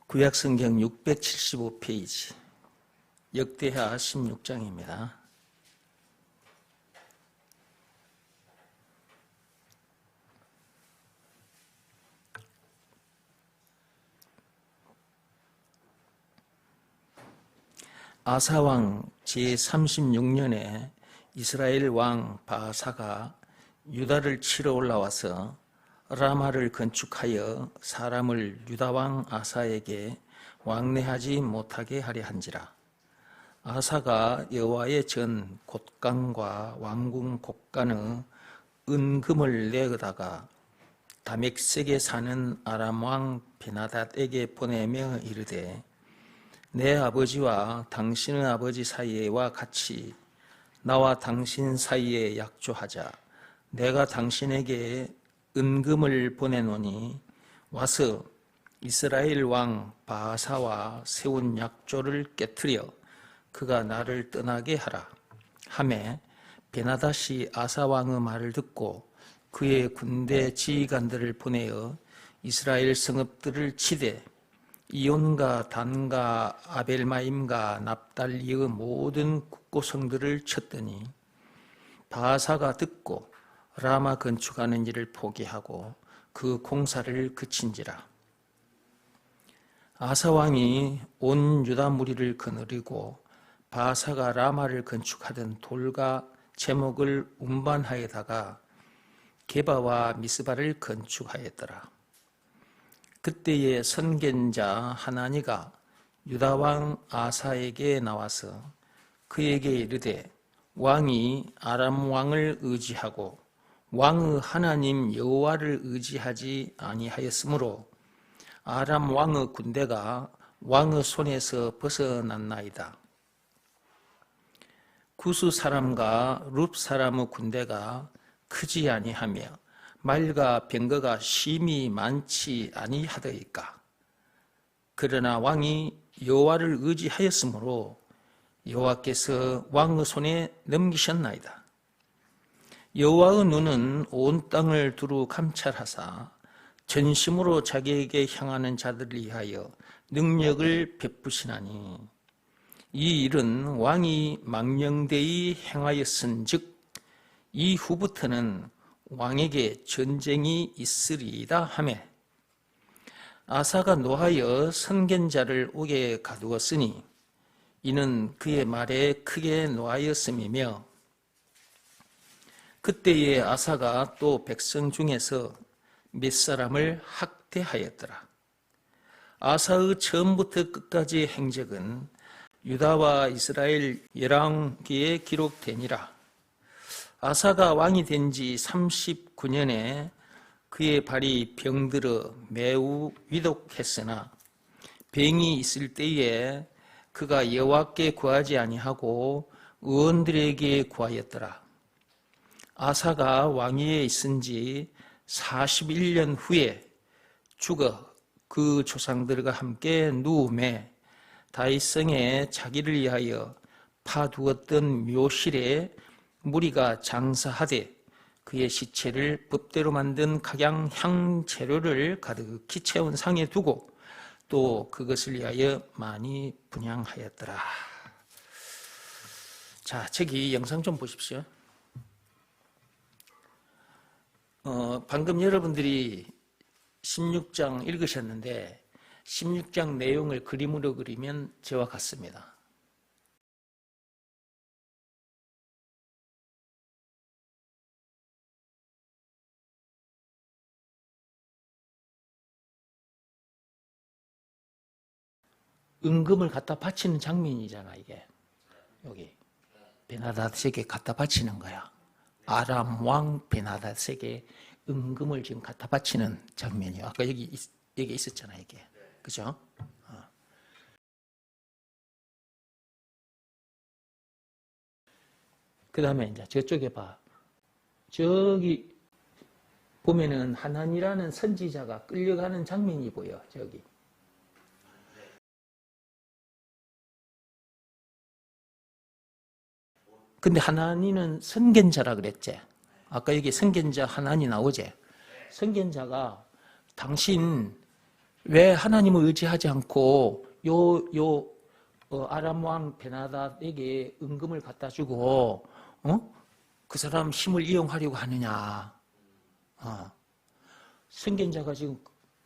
구약성경 675페이지 역대하 16장입니다. 아사왕 제36년에 이스라엘 왕 바아사가 유다를 치러 올라와서 라마를 건축하여 사람을 유다왕 아사에게 왕래하지 못하게 하려 한지라. 아사가 여호와의 전 곳간과 왕궁 곳간의 은금을 내어다가 다멕색에 사는 아람 왕 베나닷에게 보내며 이르되, 내 아버지와 당신의 아버지 사이와 같이 나와 당신 사이에 약조하자. 내가 당신에게 은금을 보내노니 와서 이스라엘 왕 바아사와 세운 약조를 깨뜨려 그가 나를 떠나게 하라 하매, 베나닷이 아사 왕의 말을 듣고 그의 군대 지휘관들을 보내어 이스라엘 성읍들을 치되 이온과 단과 아벨마임과 납달리의 모든 국고성들을 쳤더니 바아사가 듣고 라마 건축하는 일을 포기하고 그 공사를 그친지라. 아사 왕이 온 유다 무리를 거느리고 바아사가 라마를 건축하던 돌과 제목을 운반하여다가 게바와 미스바를 건축하였더라. 그때의 선견자 하나니가 유다 왕 아사에게 나와서 그에게 이르되, 왕이 아람 왕을 의지하고 왕의 하나님 여호와를 의지하지 아니하였으므로 아람 왕의 군대가 왕의 손에서 벗어났나이다. 구스 사람과 룹 사람의 군대가 크지 아니하며 말과 병거가 심히 많지 아니하더이까. 그러나 왕이 여호와를 의지하였으므로 여호와께서 왕의 손에 넘기셨나이다. 여호와의 눈은 온 땅을 두루 감찰하사 전심으로 자기에게 향하는 자들을 위하여 능력을 베푸시나니, 이 일은 왕이 망령되이 행하였은즉 이후부터는 왕에게 전쟁이 있으리이다 하매, 아사가 노하여 선견자를 옥에 가두었으니 이는 그의 말에 크게 노하였음이며, 그때의 아사가 또 백성 중에서 몇 사람을 학대하였더라. 아사의 처음부터 끝까지 행적은 유다와 이스라엘 열왕기에 기록되니라. 아사가 왕이 된 지 39년에 그의 발이 병들어 매우 위독했으나 병이 있을 때에 그가 여호와께 구하지 아니하고 의원들에게 구하였더라. 아사가 왕위에 있은 지 41년 후에 죽어 그 조상들과 함께 누움에 다윗성에 자기를 위하여 파두었던 묘실에 무리가 장사하되 그의 시체를 법대로 만든 각양 향재료를 가득히 채운 상에 두고 또 그것을 위하여 많이 분향하였더라. 자, 저기 영상 좀 보십시오. 방금 여러분들이 16장 읽으셨는데 16장 내용을 그림으로 그리면 저와 같습니다. 은금을 갖다 바치는 장면이잖아, 이게. 여기 베나닷에게 갖다 바치는 거야. 아람 왕 베나닷에게 은금을 지금 갖다 바치는 장면이에요. 아까 여기 있었잖아, 이게. 그죠? 그 다음에 이제 저쪽에 봐. 저기 보면은 하난이라는 선지자가 끌려가는 장면이 보여, 저기. 근데 하나니는 선견자라 그랬지. 아까 여기 선견자 하나니 나오지. 선견자가 당신을 왜 하나님을 의지하지 않고 아람 왕 베나닷에게 은금을 갖다 주고 그 사람 힘을 이용하려고 하느냐? 선견자가 지금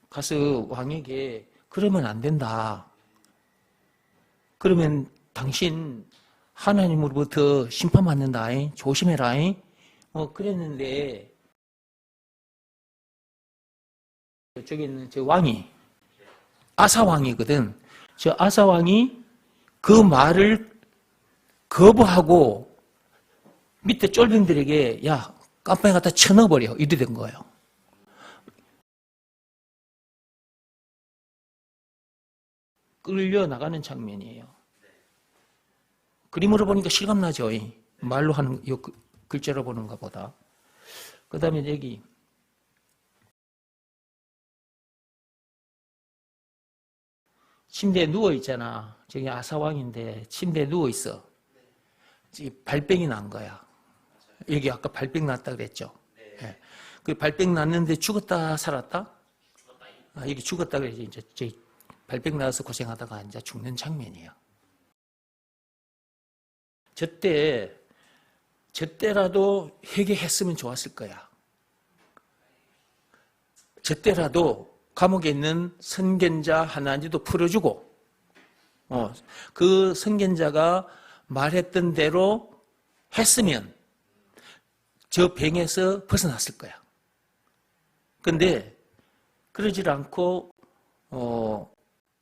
가서 왕에게 그러면 안 된다. 그러면 당신 하나님으로부터 심판받는다. 조심해라. 그랬는데 저기 있는 저 왕이 아사 왕이거든. 저 아사 왕이 그 말을 거부하고 밑에 쫄병들에게 야 깜빵에 갖다 쳐넣어버려 이래 된 거예요. 끌려 나가는 장면이에요. 그림으로 보니까 실감나죠. 말로 하는 글자로 보는 것보다. 그 다음에 여기 침대에 누워 있잖아. 저기 아사왕인데 침대에 누워 있어. 발병이 난 거야. 여기 아까 발병 났다 그랬죠. 네. 그 발병 났는데 죽었다 살았다? 여기 죽었다 그랬지. 이제 발병 나서 고생하다가 이제 죽는 장면이에요. 저때라도 회개했으면 좋았을 거야. 저때라도 감옥에 있는 선견자 하나님도 풀어주고, 그 선견자가 말했던 대로 했으면 저 병에서 벗어났을 거야. 근데 그러질 않고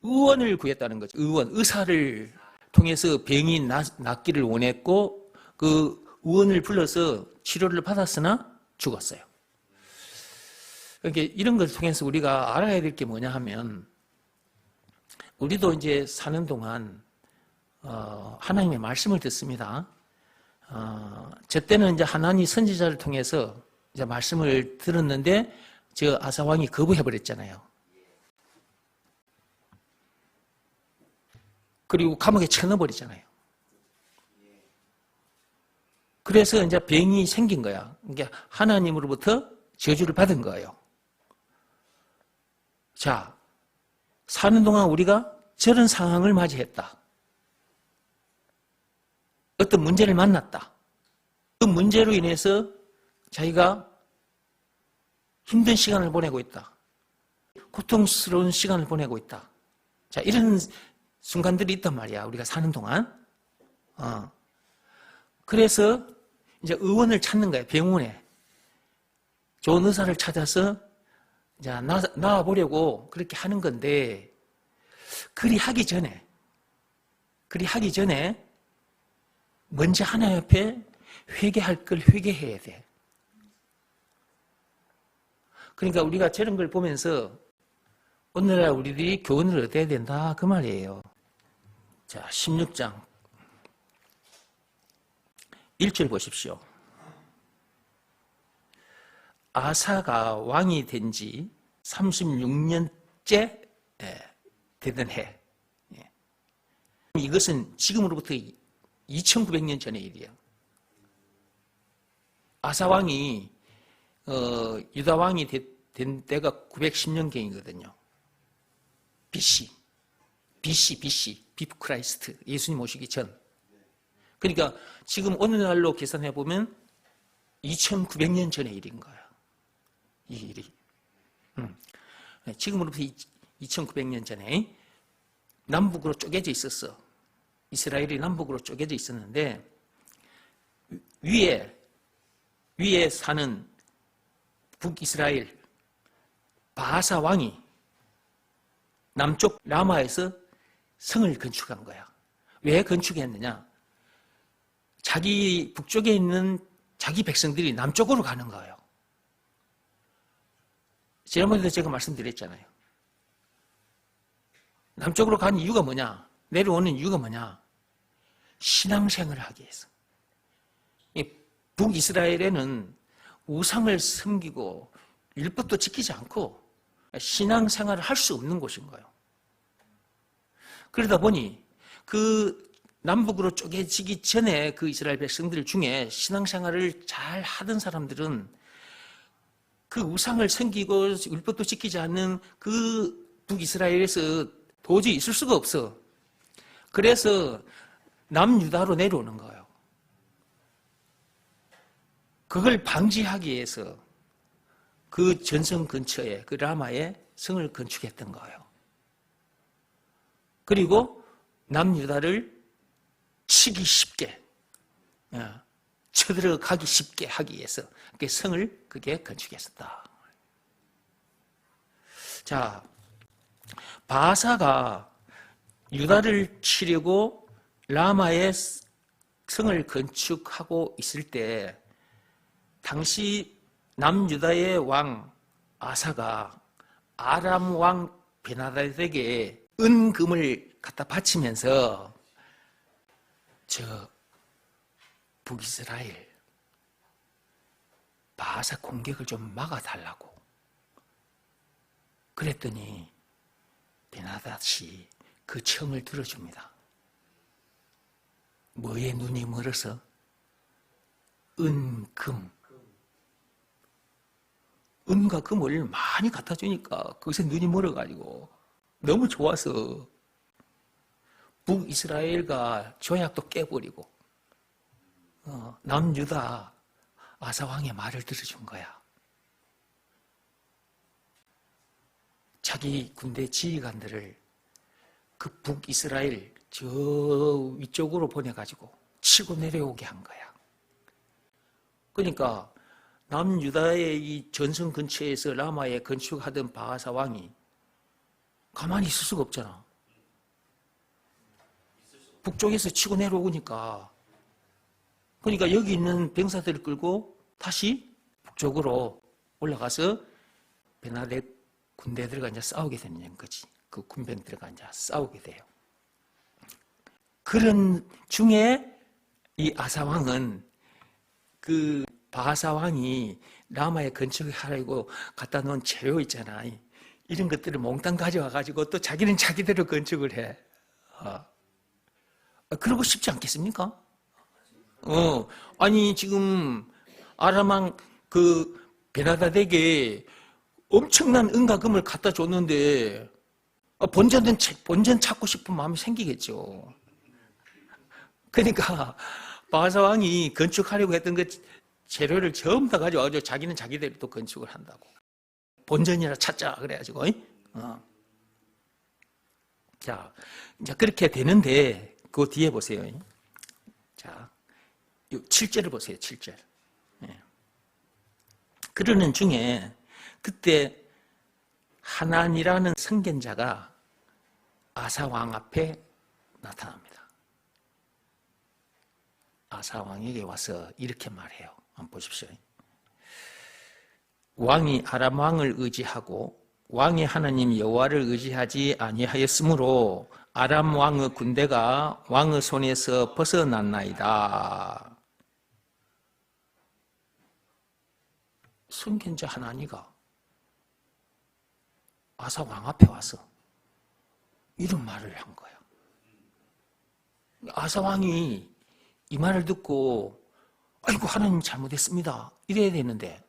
의원을 구했다는 거죠. 의사를 통해서 병이 낫기를 원했고 그 의원을 불러서 치료를 받았으나 죽었어요. 그러니까 이런 것을 통해서 우리가 알아야 될 게 뭐냐 하면 우리도 이제 사는 동안 하나님의 말씀을 듣습니다. 저 때는 이제 하나님 선지자를 통해서 이제 말씀을 들었는데 저 아사 왕이 거부해 버렸잖아요. 그리고 감옥에 쳐넣어버리잖아요. 그래서 이제 병이 생긴 거야. 그러니까 하나님으로부터 저주를 받은 거예요. 자, 사는 동안 우리가 저런 상황을 맞이했다. 어떤 문제를 만났다. 그 문제로 인해서 자기가 힘든 시간을 보내고 있다. 고통스러운 시간을 보내고 있다. 자, 이런 순간들이 있단 말이야. 우리가 사는 동안. 그래서 이제 의원을 찾는 거야. 병원에. 좋은 의사를 찾아서 이제 나와보려고 그렇게 하는 건데, 그리 하기 전에 먼저 하나님 앞에 회개할 걸 회개해야 돼. 그러니까 우리가 저런 걸 보면서 오늘날 우리들이 교훈을 얻어야 된다 그 말이에요. 자, 16장 1절 보십시오. 아사가 왕이 된 지 36년째 되던 해. 이것은 지금으로부터 2900년 전의 일이에요. 아사 왕이 유다 왕이 된 때가 910년경이거든요. BC, 비프 크라이스트, 예수님 오시기 전. 그러니까 지금 오늘날로 계산해 보면 2900년 전의 일인 거야. 이 일이. 지금으로부터 2900년 전에 남북으로 쪼개져 있었어. 이스라엘이 남북으로 쪼개져 있었는데 위에 사는 북이스라엘 바하사 왕이 남쪽 라마에서 성을 건축한 거야. 왜 건축했느냐? 자기 북쪽에 있는 자기 백성들이 남쪽으로 가는 거예요. 지난번에도 제가 말씀드렸잖아요. 남쪽으로 간 이유가 뭐냐? 내려오는 이유가 뭐냐? 신앙생활을 하기 위해서. 북이스라엘에는 우상을 섬기고 율법도 지키지 않고 신앙생활을 할 수 없는 곳인 거예요. 그러다 보니 그 남북으로 쪼개지기 전에 그 이스라엘 백성들 중에 신앙생활을 잘 하던 사람들은 그 우상을 섬기고 율법도 지키지 않는 그 북이스라엘에서 도저히 있을 수가 없어. 그래서 남유다로 내려오는 거예요. 그걸 방지하기 위해서 그 전성 근처에 그 라마에 성을 건축했던 거예요. 그리고 남유다를 치기 쉽게, 쳐들어가기 쉽게 하기 위해서 그 성을 그게 건축했었다. 자, 바사가 유다를 치려고 라마에 성을 건축하고 있을 때 당시 남유다의 왕 아사가 아람 왕 베나다덱에게 은금을 갖다 바치면서 저 북이스라엘 바사 공격을 좀 막아달라고 그랬더니 베나닷이 그 청을 들어줍니다. 뭐에 눈이 멀어서? 은금. 은과 금을 많이 갖다 주니까 거기서 눈이 멀어가지고 너무 좋아서 북이스라엘과 조약도 깨버리고 남유다 아사왕의 말을 들어준 거야. 자기 군대 지휘관들을 그 북이스라엘 저 위쪽으로 보내가지고 치고 내려오게 한 거야. 그러니까 남유다의 이 전성 근처에서 라마에 건축하던 바하사 왕이 가만히 있을 수가 없잖아. 북쪽에서 치고 내려오니까. 그러니까 여기 있는 병사들을 끌고 다시 북쪽으로 올라가서 베나덱 군대들과 이제 싸우게 되는 거지. 그 군병들과 이제 싸우게 돼요. 그런 중에 이 아사왕은 그 바하사왕이 라마에 건축하려고 갖다 놓은 재료 있잖아. 이런 것들을 몽땅 가져와가지고 또 자기는 자기대로 건축을 해. 그러고 싶지 않겠습니까? 아니, 지금 아람왕 그 베나다덱에 엄청난 은과 금을 갖다 줬는데 본전 찾고 싶은 마음이 생기겠죠. 그러니까 바하사왕이 건축하려고 했던 그 재료를 전부 다 가져와가지고 자기는 자기대로 또 건축을 한다고. 본전이라 찾자 그래가지고. 자, 이제 그렇게 되는데 그 뒤에 보세요. 자, 7절을 보세요. 7절. 그러는 중에 그때 하난이라는 선견자가 아사왕 앞에 나타납니다. 아사왕에게 와서 이렇게 말해요. 한번 보십시오. 왕이 아람 왕을 의지하고 왕의 하나님 여호와를 의지하지 아니하였으므로 아람 왕의 군대가 왕의 손에서 벗어났나이다. 선견자 하나니가 아사 왕 앞에 와서 이런 말을 한 거야. 아사 왕이 이 말을 듣고 아이고 하나님 잘못했습니다 이래야 되는데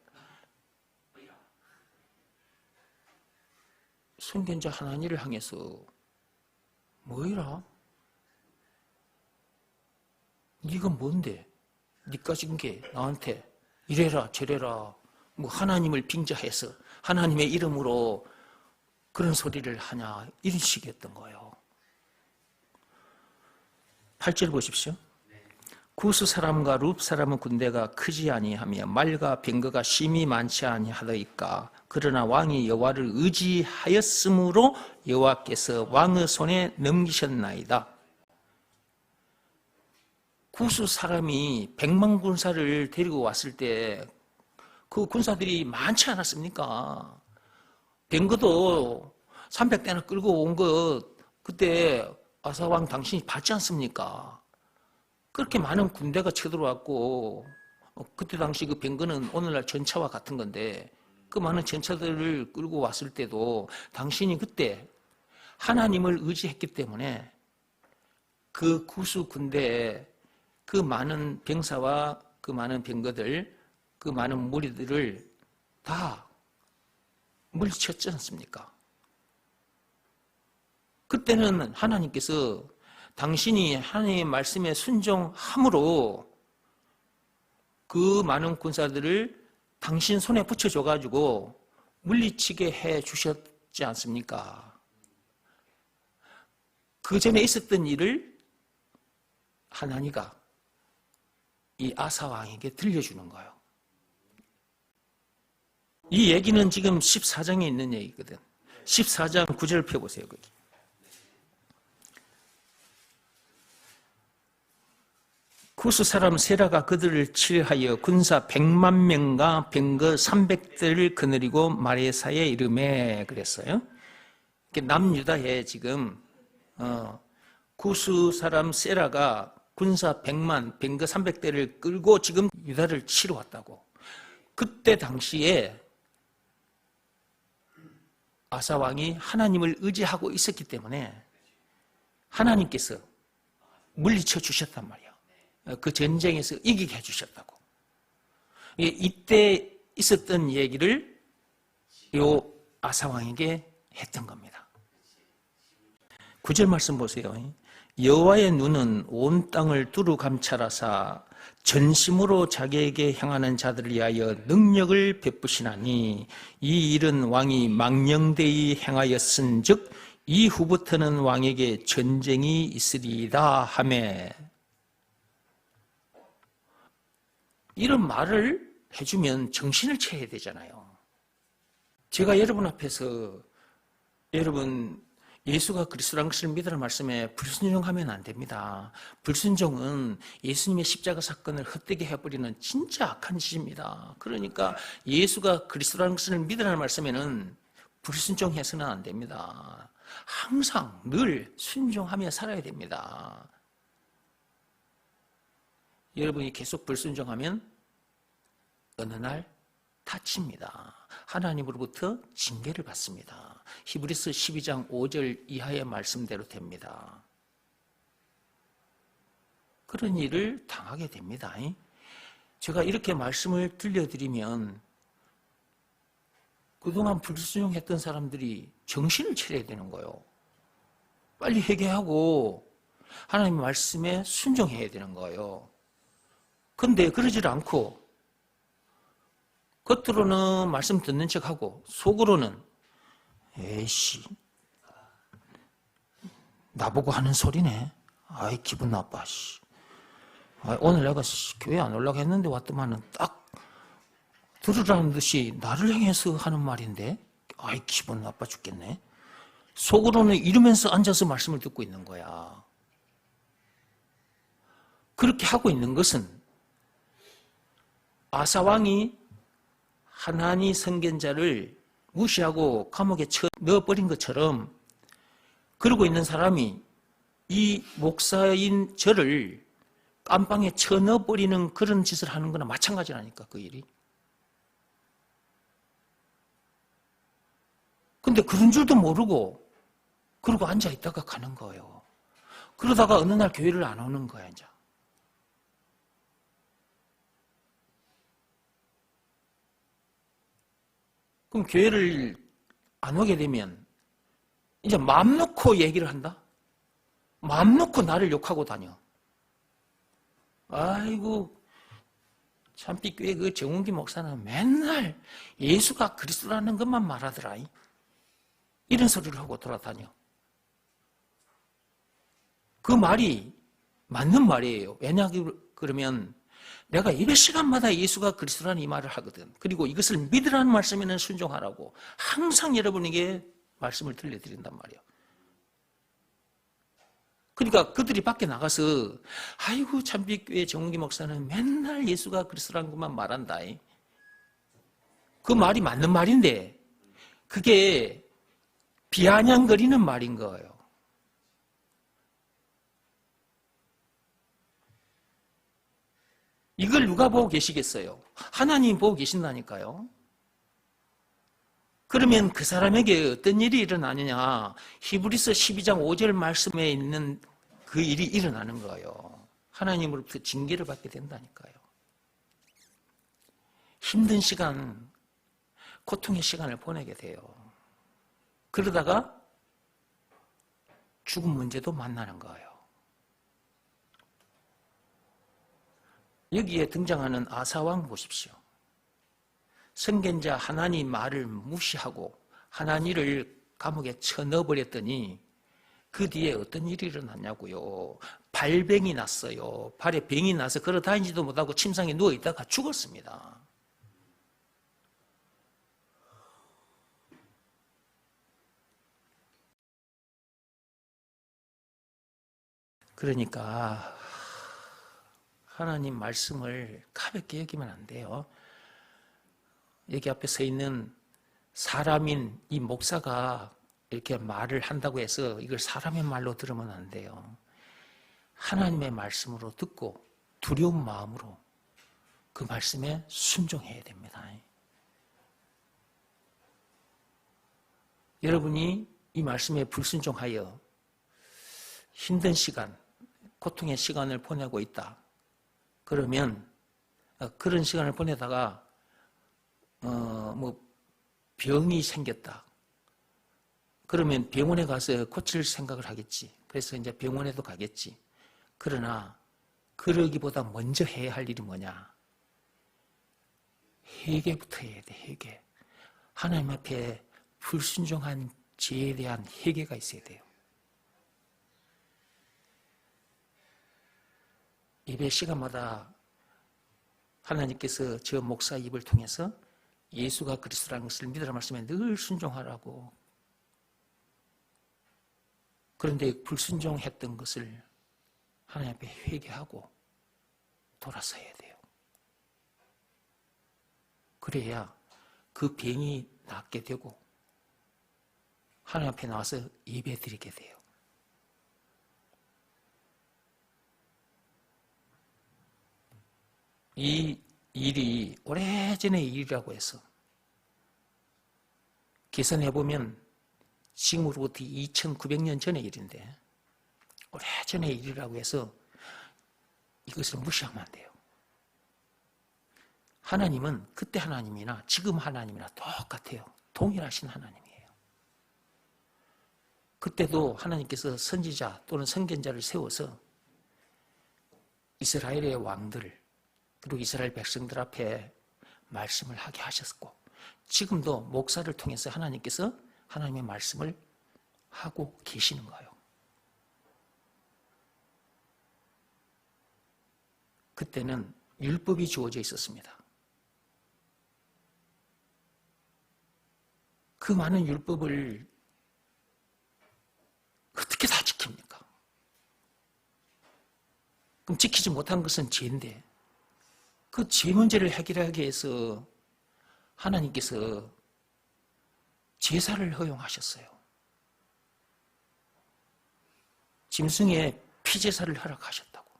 선견자 하나님을 향해서 뭐이라? 네가 뭔데? 네가 지은 게 나한테 이래라 저래라 뭐 하나님을 빙자해서 하나님의 이름으로 그런 소리를 하냐 이런 식이었던 거예요. 8절 보십시오. 구스 사람과 룹 사람의 군대가 크지 아니하며 말과 병거가 심히 많지 아니하더이까 그러나 왕이 여호와를 의지하였으므로 여호와께서 왕의 손에 넘기셨나이다. 구스 사람이 100만 군사를 데리고 왔을 때 그 군사들이 많지 않았습니까? 병거도 300대나 끌고 온 것 그때 아사왕 당신이 봤지 않습니까? 그렇게 많은 군대가 쳐들어왔고 그때 당시 그 병거는 오늘날 전차와 같은 건데 그 많은 전차들을 끌고 왔을 때도 당신이 그때 하나님을 의지했기 때문에 그 구수 군대에 그 많은 병사와 그 많은 병거들 그 많은 무리들을 다 물리쳤지 않습니까? 그때는 하나님께서 당신이 하나님의 말씀에 순종함으로 그 많은 군사들을 당신 손에 붙여줘가지고 물리치게 해 주셨지 않습니까? 그 전에 있었던 일을 하나니가 이 아사 왕에게 들려주는 거예요. 이 얘기는 지금 14장에 있는 얘기거든. 14장 9절 펴보세요. 거기. 구스 사람 세라가 그들을 칠하여 군사 100만 명과 병거 300대를 거느리고 마레사에 이르매 그랬어요. 남유다에 지금 구스 사람 세라가 군사 100만 병거 300대를 끌고 지금 유다를 치러 왔다고. 그때 당시에 아사 왕이 하나님을 의지하고 있었기 때문에 하나님께서 물리쳐 주셨단 말이에요. 그 전쟁에서 이기게 해주셨다고. 이때 있었던 얘기를 요 아사왕에게 했던 겁니다. 9절 말씀 보세요. 여호와의 눈은 온 땅을 두루 감찰하사 전심으로 자기에게 향하는 자들을 위하여 능력을 베푸시나니 이 일은 왕이 망령되이 행하였은즉 이후부터는 왕에게 전쟁이 있으리이다 하며 이런 말을 해주면 정신을 차려야 되잖아요. 제가 여러분 앞에서 여러분 예수가 그리스도라는 것을 믿으라는 말씀에 불순종하면 안 됩니다. 불순종은 예수님의 십자가 사건을 헛되게 해버리는 진짜 악한 짓입니다. 그러니까 예수가 그리스도라는 것을 믿으라는 말씀에는 불순종해서는 안 됩니다. 항상 늘 순종하며 살아야 됩니다. 여러분이 계속 불순종하면 어느 날 다칩니다. 하나님으로부터 징계를 받습니다. 히브리서 12장 5절 이하의 말씀대로 됩니다. 그런 일을 당하게 됩니다. 제가 이렇게 말씀을 들려드리면 그동안 불순종했던 사람들이 정신을 차려야 되는 거예요. 빨리 회개하고 하나님 말씀에 순종해야 되는 거예요. 근데 그러질 않고 겉으로는 말씀 듣는 척하고 속으로는 에이씨 나보고 하는 소리네. 아이 기분 나빠. 오늘 내가 교회 안 올라가 했는데 왔더만은 딱 들으라는 듯이 나를 향해서 하는 말인데 아이 기분 나빠 죽겠네. 속으로는 이러면서 앉아서 말씀을 듣고 있는 거야. 그렇게 하고 있는 것은 아사왕이 하나니 선견자를 무시하고 감옥에 넣어버린 것처럼 그러고 있는 사람이 이 목사인 저를 깜빵에 쳐넣어버리는 그런 짓을 하는 거나 마찬가지라니까 그 일이. 근데 그런 줄도 모르고 그러고 앉아있다가 가는 거예요. 그러다가 어느 날 교회를 안 오는 거야 이제. 그럼 교회를 안 오게 되면 이제 마음 놓고 얘기를 한다? 마음 놓고 나를 욕하고 다녀. 아이고 참빛교회 그 정운기 목사는 맨날 예수가 그리스도라는 것만 말하더라. 이런 소리를 하고 돌아다녀. 그 말이 맞는 말이에요. 왜냐 그러면 내가 200시간마다 예수가 그리스도라는 이 말을 하거든. 그리고 이것을 믿으라는 말씀에는 순종하라고 항상 여러분에게 말씀을 들려드린단 말이에요. 그러니까 그들이 밖에 나가서 아이고 참빛교회 정은기 목사는 맨날 예수가 그리스도라는 것만 말한다. 그 말이 맞는 말인데 그게 비아냥거리는 말인 거예요. 이걸 누가 보고 계시겠어요? 하나님이 보고 계신다니까요. 그러면 그 사람에게 어떤 일이 일어나느냐? 히브리서 12장 5절 말씀에 있는 그 일이 일어나는 거예요. 하나님으로부터 징계를 받게 된다니까요. 힘든 시간, 고통의 시간을 보내게 돼요. 그러다가 죽음 문제도 만나는 거예요. 여기에 등장하는 아사왕 보십시오. 선견자 하나님 말을 무시하고 하나님을 감옥에 쳐넣어버렸더니 그 뒤에 어떤 일이 일어났냐고요. 발병이 났어요. 발에 병이 나서 걸어 다니지도 못하고 침상에 누워있다가 죽었습니다. 그러니까 하나님 말씀을 가볍게 여기면 안 돼요. 여기 앞에 서 있는 사람인 이 목사가 이렇게 말을 한다고 해서 이걸 사람의 말로 들으면 안 돼요. 하나님의 말씀으로 듣고 두려운 마음으로 그 말씀에 순종해야 됩니다. 여러분이 이 말씀에 불순종하여 힘든 시간, 고통의 시간을 보내고 있다. 그러면 그런 시간을 보내다가 병이 생겼다. 그러면 병원에 가서 고칠 생각을 하겠지. 그래서 이제 병원에도 가겠지. 그러나 그러기보다 먼저 해야 할 일이 뭐냐? 회개부터 해야 돼. 회개. 하나님 앞에 불순종한 죄에 대한 회개가 있어야 돼요. 예배 시간마다 하나님께서 저 목사 입을 통해서 예수가 그리스도라는 것을 믿으라 말씀에 늘 순종하라고. 그런데 불순종했던 것을 하나님 앞에 회개하고 돌아서야 돼요. 그래야 그 병이 낫게 되고 하나님 앞에 나와서 예배 드리게 돼요. 이 일이 오래전의 일이라고 해서 계산해보면 지금으로부터 2900년 전의 일인데 오래전의 일이라고 해서 이것을 무시하면 안 돼요. 하나님은 그때 하나님이나 지금 하나님이나 똑같아요. 동일하신 하나님이에요. 그때도 하나님께서 선지자 또는 선견자를 세워서 이스라엘의 왕들 그리고 이스라엘 백성들 앞에 말씀을 하게 하셨고 지금도 목사를 통해서 하나님께서 하나님의 말씀을 하고 계시는 거예요. 그때는 율법이 주어져 있었습니다. 그 많은 율법을 어떻게 다 지킵니까? 그럼 지키지 못한 것은 죄인데 그 죄 문제를 해결하기 위해서 하나님께서 제사를 허용하셨어요. 짐승의 피제사를 허락하셨다고.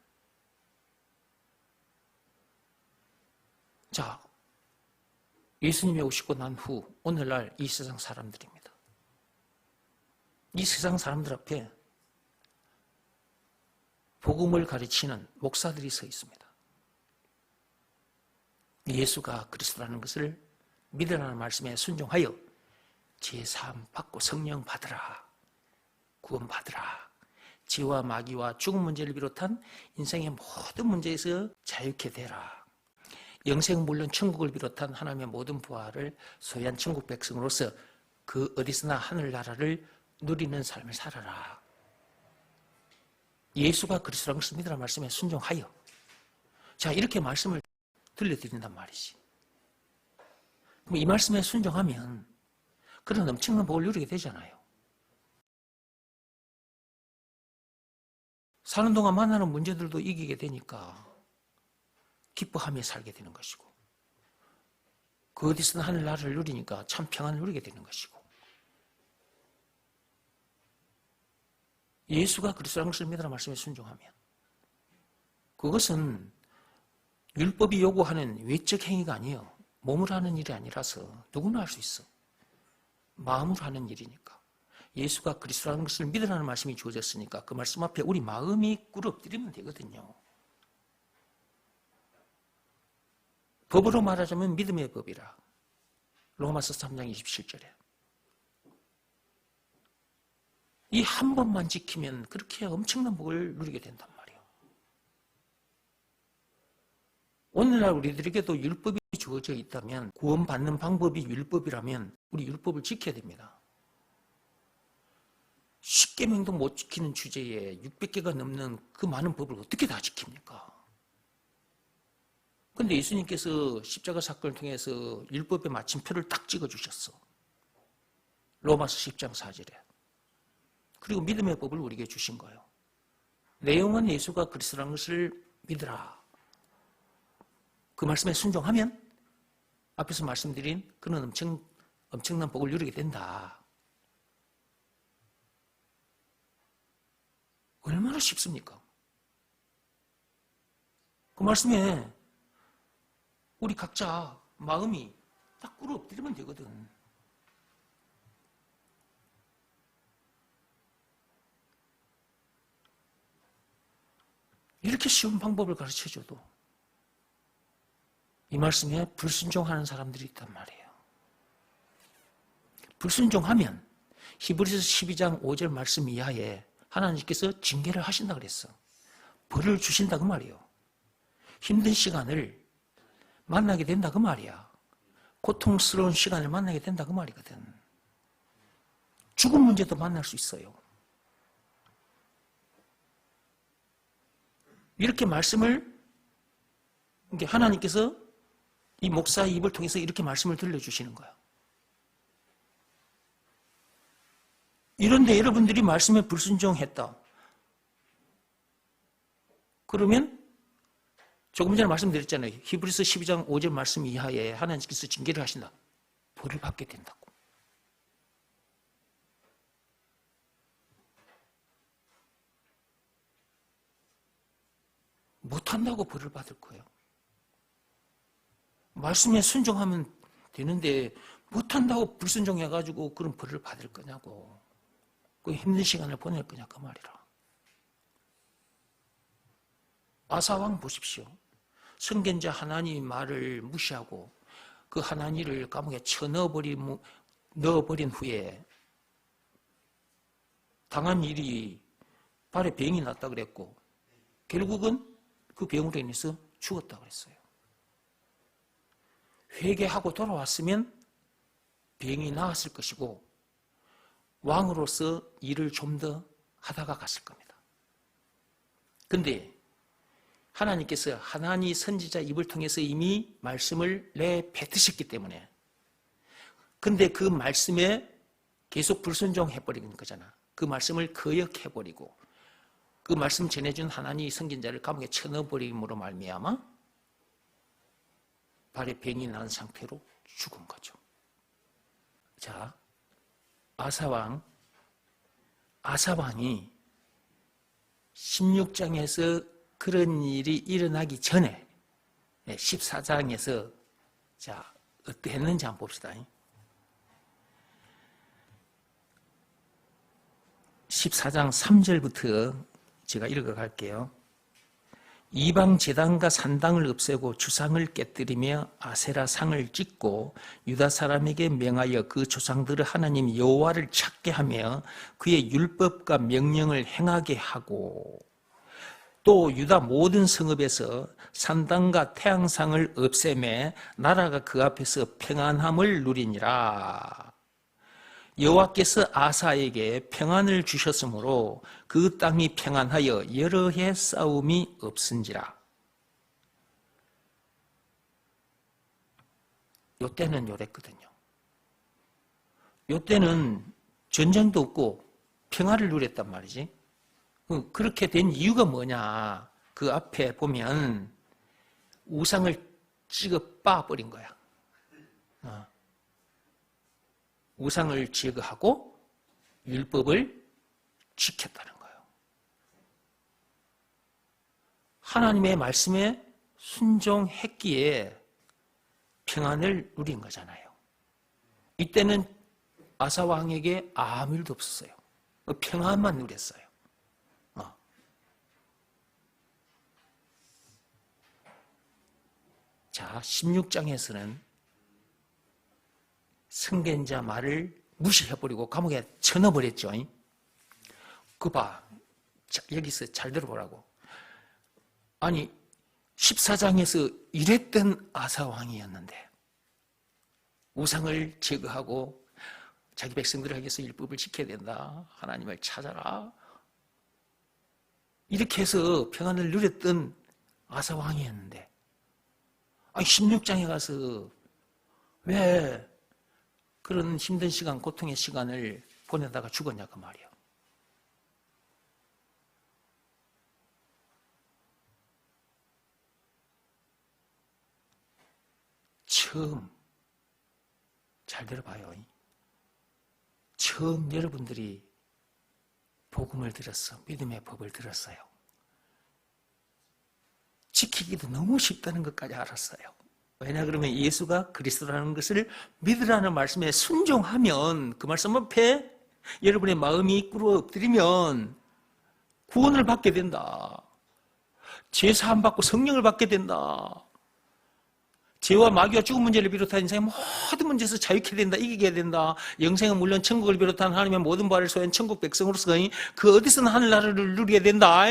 자, 예수님이 오시고 난 후 오늘날 이 세상 사람들입니다. 이 세상 사람들 앞에 복음을 가르치는 목사들이 서 있습니다. 예수가 그리스도라는 것을 믿으라는 말씀에 순종하여 제사함 받고 성령 받으라. 구원 받으라. 죄와 마귀와 죽음 문제를 비롯한 인생의 모든 문제에서 자유케 되라. 영생은 물론 천국을 비롯한 하나님의 모든 부활을 소유한 천국 백성으로서 그 어디서나 하늘나라를 누리는 삶을 살아라. 예수가 그리스도라는 것을 믿으라는 말씀에 순종하여. 자, 이렇게 말씀을 들려드린단 말이지. 그럼 이 말씀에 순종하면 그런 엄청난 복을 누리게 되잖아요. 사는 동안 만나는 문제들도 이기게 되니까 기뻐하며 살게 되는 것이고 그 어디서나 하늘나라를 누리니까 참 평안을 누리게 되는 것이고 예수가 그리스도라는 것을 믿으라는 말씀에 순종하면 그것은 율법이 요구하는 외적 행위가 아니에요. 몸으로 하는 일이 아니라서 누구나 할 수 있어. 마음으로 하는 일이니까. 예수가 그리스도라는 것을 믿으라는 말씀이 주어졌으니까 그 말씀 앞에 우리 마음이 꿇어엎드리면 되거든요. 법으로 말하자면 믿음의 법이라. 로마서 3장 27절에. 이 한 번만 지키면 그렇게 엄청난 복을 누리게 된단 말이에요. 오늘날 우리들에게도 율법이 주어져 있다면, 구원받는 방법이 율법이라면 우리 율법을 지켜야 됩니다. 10계명도 못 지키는 주제에 600개가 넘는 그 많은 법을 어떻게 다 지킵니까? 그런데 예수님께서 십자가 사건을 통해서 율법의 마침표를 딱 찍어주셨어. 로마서 10장 4절에. 그리고 믿음의 법을 우리에게 주신 거예요. 내용은 예수가 그리스도라는 것을 믿으라. 그 말씀에 순종하면 앞에서 말씀드린 그런 엄청난 복을 누리게 된다. 얼마나 쉽습니까? 그 말씀에 우리 각자 마음이 딱 꿇어 엎드리면 되거든. 이렇게 쉬운 방법을 가르쳐줘도 이 말씀에 불순종하는 사람들이 있단 말이에요. 불순종하면 히브리서 12장 5절 말씀 이하에 하나님께서 징계를 하신다 그랬어. 벌을 주신다 그 말이에요. 힘든 시간을 만나게 된다 그 말이야. 고통스러운 시간을 만나게 된다 그 말이거든. 죽음 문제도 만날 수 있어요. 이렇게 말씀을 하나님께서 이 목사의 입을 통해서 이렇게 말씀을 들려주시는 거야. 이런데 여러분들이 말씀에 불순종했다. 그러면 조금 전에 말씀드렸잖아요. 히브리서 12장 5절 말씀 이하에 하나님께서 징계를 하신다. 벌을 받게 된다고. 못한다고 벌을 받을 거예요. 말씀에 순종하면 되는데 못한다고 불순종해가지고 그런 벌을 받을 거냐고. 그 힘든 시간을 보낼 거냐 그 말이라. 아사왕 보십시오. 선견자 하나님 말을 무시하고 그 하나님을 감옥에 넣어버린 후에 당한 일이 발에 병이 났다 그랬고 결국은 그 병으로 인해서 죽었다 그랬어요. 회개하고 돌아왔으면 병이 나았을 것이고 왕으로서 일을 좀 더 하다가 갔을 겁니다. 그런데 하나님께서 하나니 선지자 입을 통해서 이미 말씀을 내뱉으셨기 때문에 근데 그 말씀에 계속 불순종해버리는 거잖아. 그 말씀을 거역해버리고 그 말씀 전해준 하나니 선견자를 감옥에 쳐넣어버림으로 말미암아 발에 병이 난 상태로 죽은 거죠. 자, 아사왕이 16장에서 그런 일이 일어나기 전에 14장에서 자, 어땠는지 한번 봅시다. 14장 3절부터 제가 읽어갈게요. 이방 제단과 산당을 없애고 주상을 깨뜨리며 아세라 상을 찍고 유다 사람에게 명하여 그 조상들의 하나님 여호와를 찾게 하며 그의 율법과 명령을 행하게 하고 또 유다 모든 성읍에서 산당과 태양상을 없애매 나라가 그 앞에서 평안함을 누리니라. 여호와께서 아사에게 평안을 주셨으므로 그 땅이 평안하여 여러 해 싸움이 없은지라. 요때는 요랬거든요. 요때는 전쟁도 없고 평화를 누렸단 말이지. 그렇게 된 이유가 뭐냐. 그 앞에 보면 우상을 찍어 빻아버린 거야. 우상을 제거하고 율법을 지켰다는 거예요. 하나님의 말씀에 순종했기에 평안을 누린 거잖아요. 이때는 아사 왕에게 아무 일도 없었어요. 평안만 누렸어요. 자, 16장에서는 선견자 말을 무시해버리고 감옥에 쳐넣어버렸죠. 그거 봐. 자, 여기서 잘 들어보라고. 아니 14장에서 이랬던 아사왕이었는데 우상을 제거하고 자기 백성들에게 위해서 율법을 지켜야 된다. 하나님을 찾아라. 이렇게 해서 평안을 누렸던 아사왕이었는데 16장에 가서 왜 그런 힘든 시간, 고통의 시간을 보내다가 죽었냐고 말이야. 처음, 잘 들어봐요. 처음 여러분들이 복음을 들었어. 믿음의 법을 들었어요. 지키기도 너무 쉽다는 것까지 알았어요. 왜냐 그러면 예수가 그리스도라는 것을 믿으라는 말씀에 순종하면 그 말씀 앞에 여러분의 마음이 꿇어 엎드리면 구원을 받게 된다. 죄 사함 받고 성령을 받게 된다. 죄와 마귀와 죽은 문제를 비롯한 인생의 모든 문제에서 자유케 된다. 이기게 된다. 영생은 물론 천국을 비롯한 하나님의 모든 바를 소유한 천국 백성으로서 그 어디서나 하늘나라를 누리게 된다.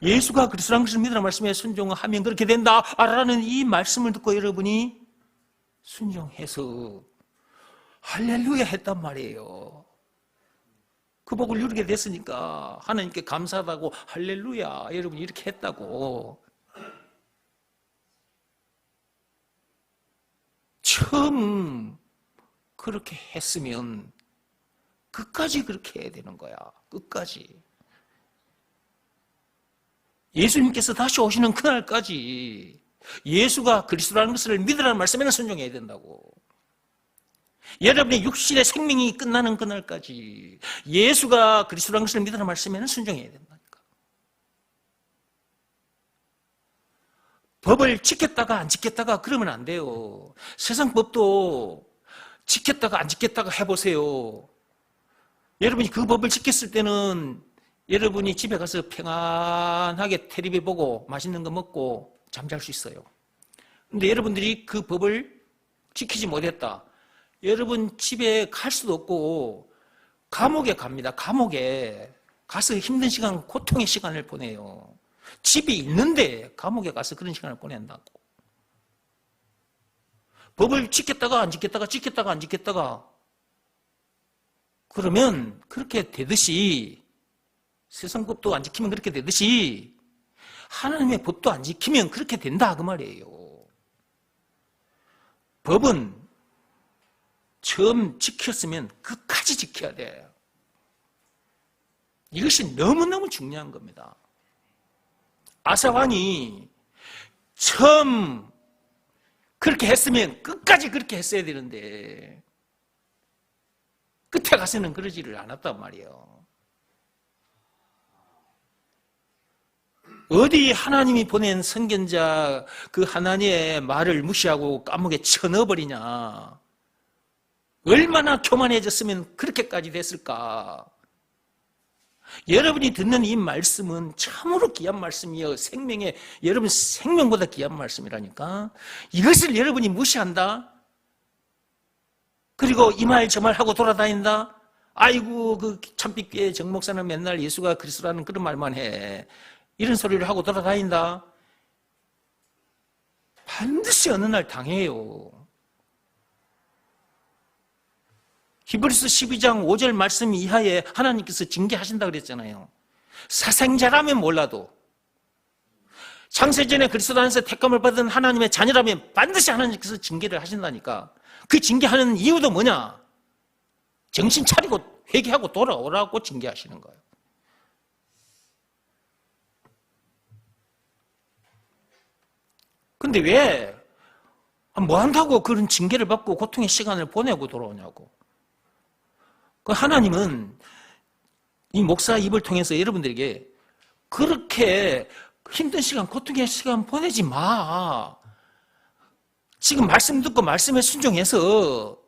예수가 그리스도라는 것을 믿으라는 말씀에 순종하면 그렇게 된다 라는 이 말씀을 듣고 여러분이 순종해서 할렐루야 했단 말이에요. 그 복을 누리게 됐으니까 하나님께 감사하다고 할렐루야 여러분이 이렇게 했다고. 처음 그렇게 했으면 끝까지 그렇게 해야 되는 거야. 끝까지. 예수님께서 다시 오시는 그날까지 예수가 그리스도라는 것을 믿으라는 말씀에는 순종해야 된다고. 여러분의 육신의 생명이 끝나는 그날까지 예수가 그리스도라는 것을 믿으라는 말씀에는 순종해야 된다니까. 법을 지켰다가 안 지켰다가 그러면 안 돼요. 세상 법도 지켰다가 안 지켰다가 해보세요. 여러분이 그 법을 지켰을 때는 여러분이 집에 가서 평안하게 텔레비 보고 맛있는 거 먹고 잠잘 수 있어요. 근데 여러분들이 그 법을 지키지 못했다. 여러분 집에 갈 수도 없고 감옥에 갑니다. 감옥에 가서 힘든 시간, 고통의 시간을 보내요. 집이 있는데 감옥에 가서 그런 시간을 보낸다고. 법을 지켰다가 안 지켰다가 지켰다가 안 지켰다가 그러면 그렇게 되듯이 세상 법도 안 지키면 그렇게 되듯이 하나님의 법도 안 지키면 그렇게 된다 그 말이에요. 법은 처음 지켰으면 끝까지 지켜야 돼. 이것이 너무너무 중요한 겁니다. 아사왕이 처음 그렇게 했으면 끝까지 그렇게 했어야 되는데 끝에 가서는 그러지를 않았단 말이에요. 어디 하나님이 보낸 선견자 그 하나님의 말을 무시하고 감옥에 쳐넣어버리냐. 얼마나 교만해졌으면 그렇게까지 됐을까. 여러분이 듣는 이 말씀은 참으로 귀한 말씀이에요. 생명에, 여러분 생명보다 귀한 말씀이라니까. 이것을 여러분이 무시한다? 그리고 이 말 저 말 하고 돌아다닌다? 아이고 그 참빛교회 정 목사는 맨날 예수가 그리스도라는 그런 말만 해. 이런 소리를 하고 돌아다닌다? 반드시 어느 날 당해요. 히브리서 12장 5절 말씀 이하에 하나님께서 징계하신다 그랬잖아요. 사생자라면 몰라도 창세전에 그리스도 안에서 택감을 받은 하나님의 자녀라면 반드시 하나님께서 징계를 하신다니까. 그 징계하는 이유도 뭐냐? 정신 차리고 회개하고 돌아오라고 징계하시는 거예요. 근데 왜 뭐 한다고 그런 징계를 받고 고통의 시간을 보내고 돌아오냐고. 그 하나님은 이 목사 입을 통해서 여러분들에게 그렇게 힘든 시간, 고통의 시간 보내지 마. 지금 말씀 듣고 말씀에 순종해서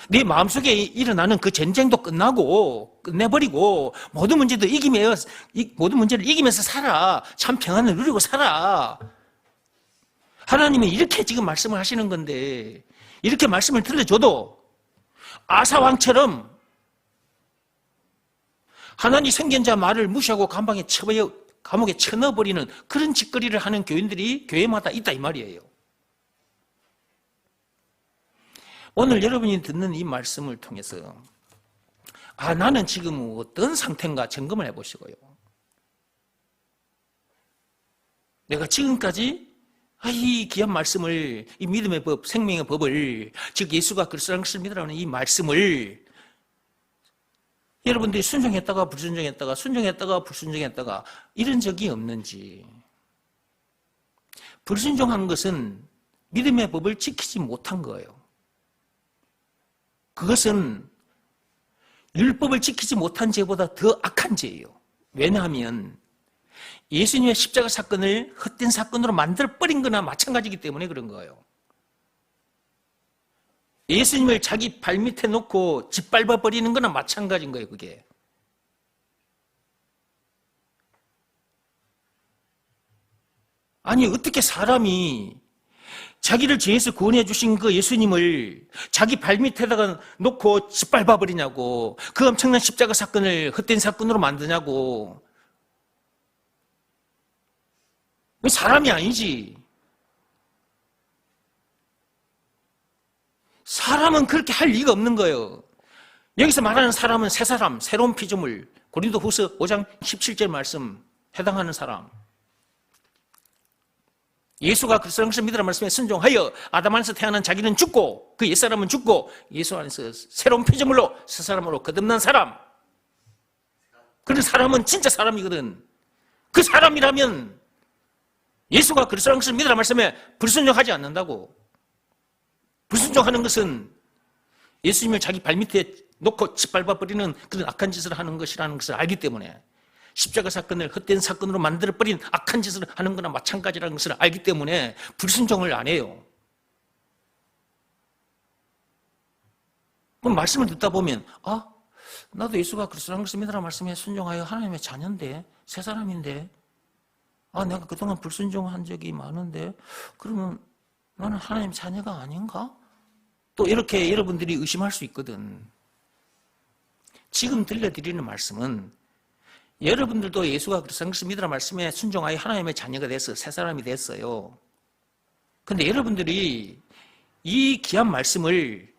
네 마음속에 일어나는 그 전쟁도 끝내버리고 모든 문제를 이기면서 살아. 참 평안을 누리고 살아. 하나님은 이렇게 지금 말씀을 하시는 건데 이렇게 말씀을 들려줘도 아사왕처럼 하나님 생긴 자 말을 무시하고 감옥에 쳐넣어버리는 그런 짓거리를 하는 교인들이 교회마다 있다 이 말이에요. 오늘 여러분이 듣는 이 말씀을 통해서 나는 지금 어떤 상태인가 점검을 해보시고요. 내가 지금까지 이 귀한 말씀을, 이 믿음의 법, 생명의 법을, 즉 예수가 그리스도라는 것을 믿으라는 이 말씀을 여러분들이 순종했다가 불순종했다가 순종했다가 불순종했다가 이런 적이 없는지. 불순종한 것은 믿음의 법을 지키지 못한 거예요. 그것은 율법을 지키지 못한 죄보다 더 악한 죄예요. 왜냐하면 예수님의 십자가 사건을 헛된 사건으로 만들어버린 거나 마찬가지이기 때문에 그런 거예요. 예수님을 자기 발밑에 놓고 짓밟아버리는 거나 마찬가지인 거예요, 그게. 아니, 어떻게 사람이 자기를 죄에서 구원해 주신 그 예수님을 자기 발밑에다가 놓고 짓밟아버리냐고, 그 엄청난 십자가 사건을 헛된 사건으로 만드냐고. 사람이 아니지. 사람은 그렇게 할 리가 없는 거예요. 여기서 말하는 사람은 새 사람, 새로운 피조물, 고린도후서 5장 17절 말씀 해당하는 사람. 예수가 그리스도라는 것을 믿으라는 말씀에 순종하여 아담 안에서 태어난 자기는 죽고 그 옛사람은 죽고 예수 안에서 새로운 피조물로 새 사람으로 거듭난 사람. 그런 사람은 진짜 사람이거든. 그 사람이라면 예수가 그리스도라는 것을 믿으라는 말씀에 불순종하지 않는다고. 불순종하는 것은 예수님을 자기 발밑에 놓고 짓밟아버리는 그런 악한 짓을 하는 것이라는 것을 알기 때문에, 십자가 사건을 헛된 사건으로 만들어버린 악한 짓을 하는 거나 마찬가지라는 것을 알기 때문에 불순종을 안 해요. 그럼 말씀을 듣다 보면 나도 예수가 그리스도라는 것을 믿으라는 말씀에 순종하여 하나님의 자녀인데, 새 사람인데, 내가 그동안 불순종한 적이 많은데 그러면 나는 하나님 자녀가 아닌가? 또 이렇게 여러분들이 의심할 수 있거든. 지금 들려드리는 말씀은 여러분들도 예수가 그리스도라는 것을 믿으라는 말씀에 순종하여 하나님의 자녀가 돼서 새 사람이 됐어요. 그런데 여러분들이 이 귀한 말씀을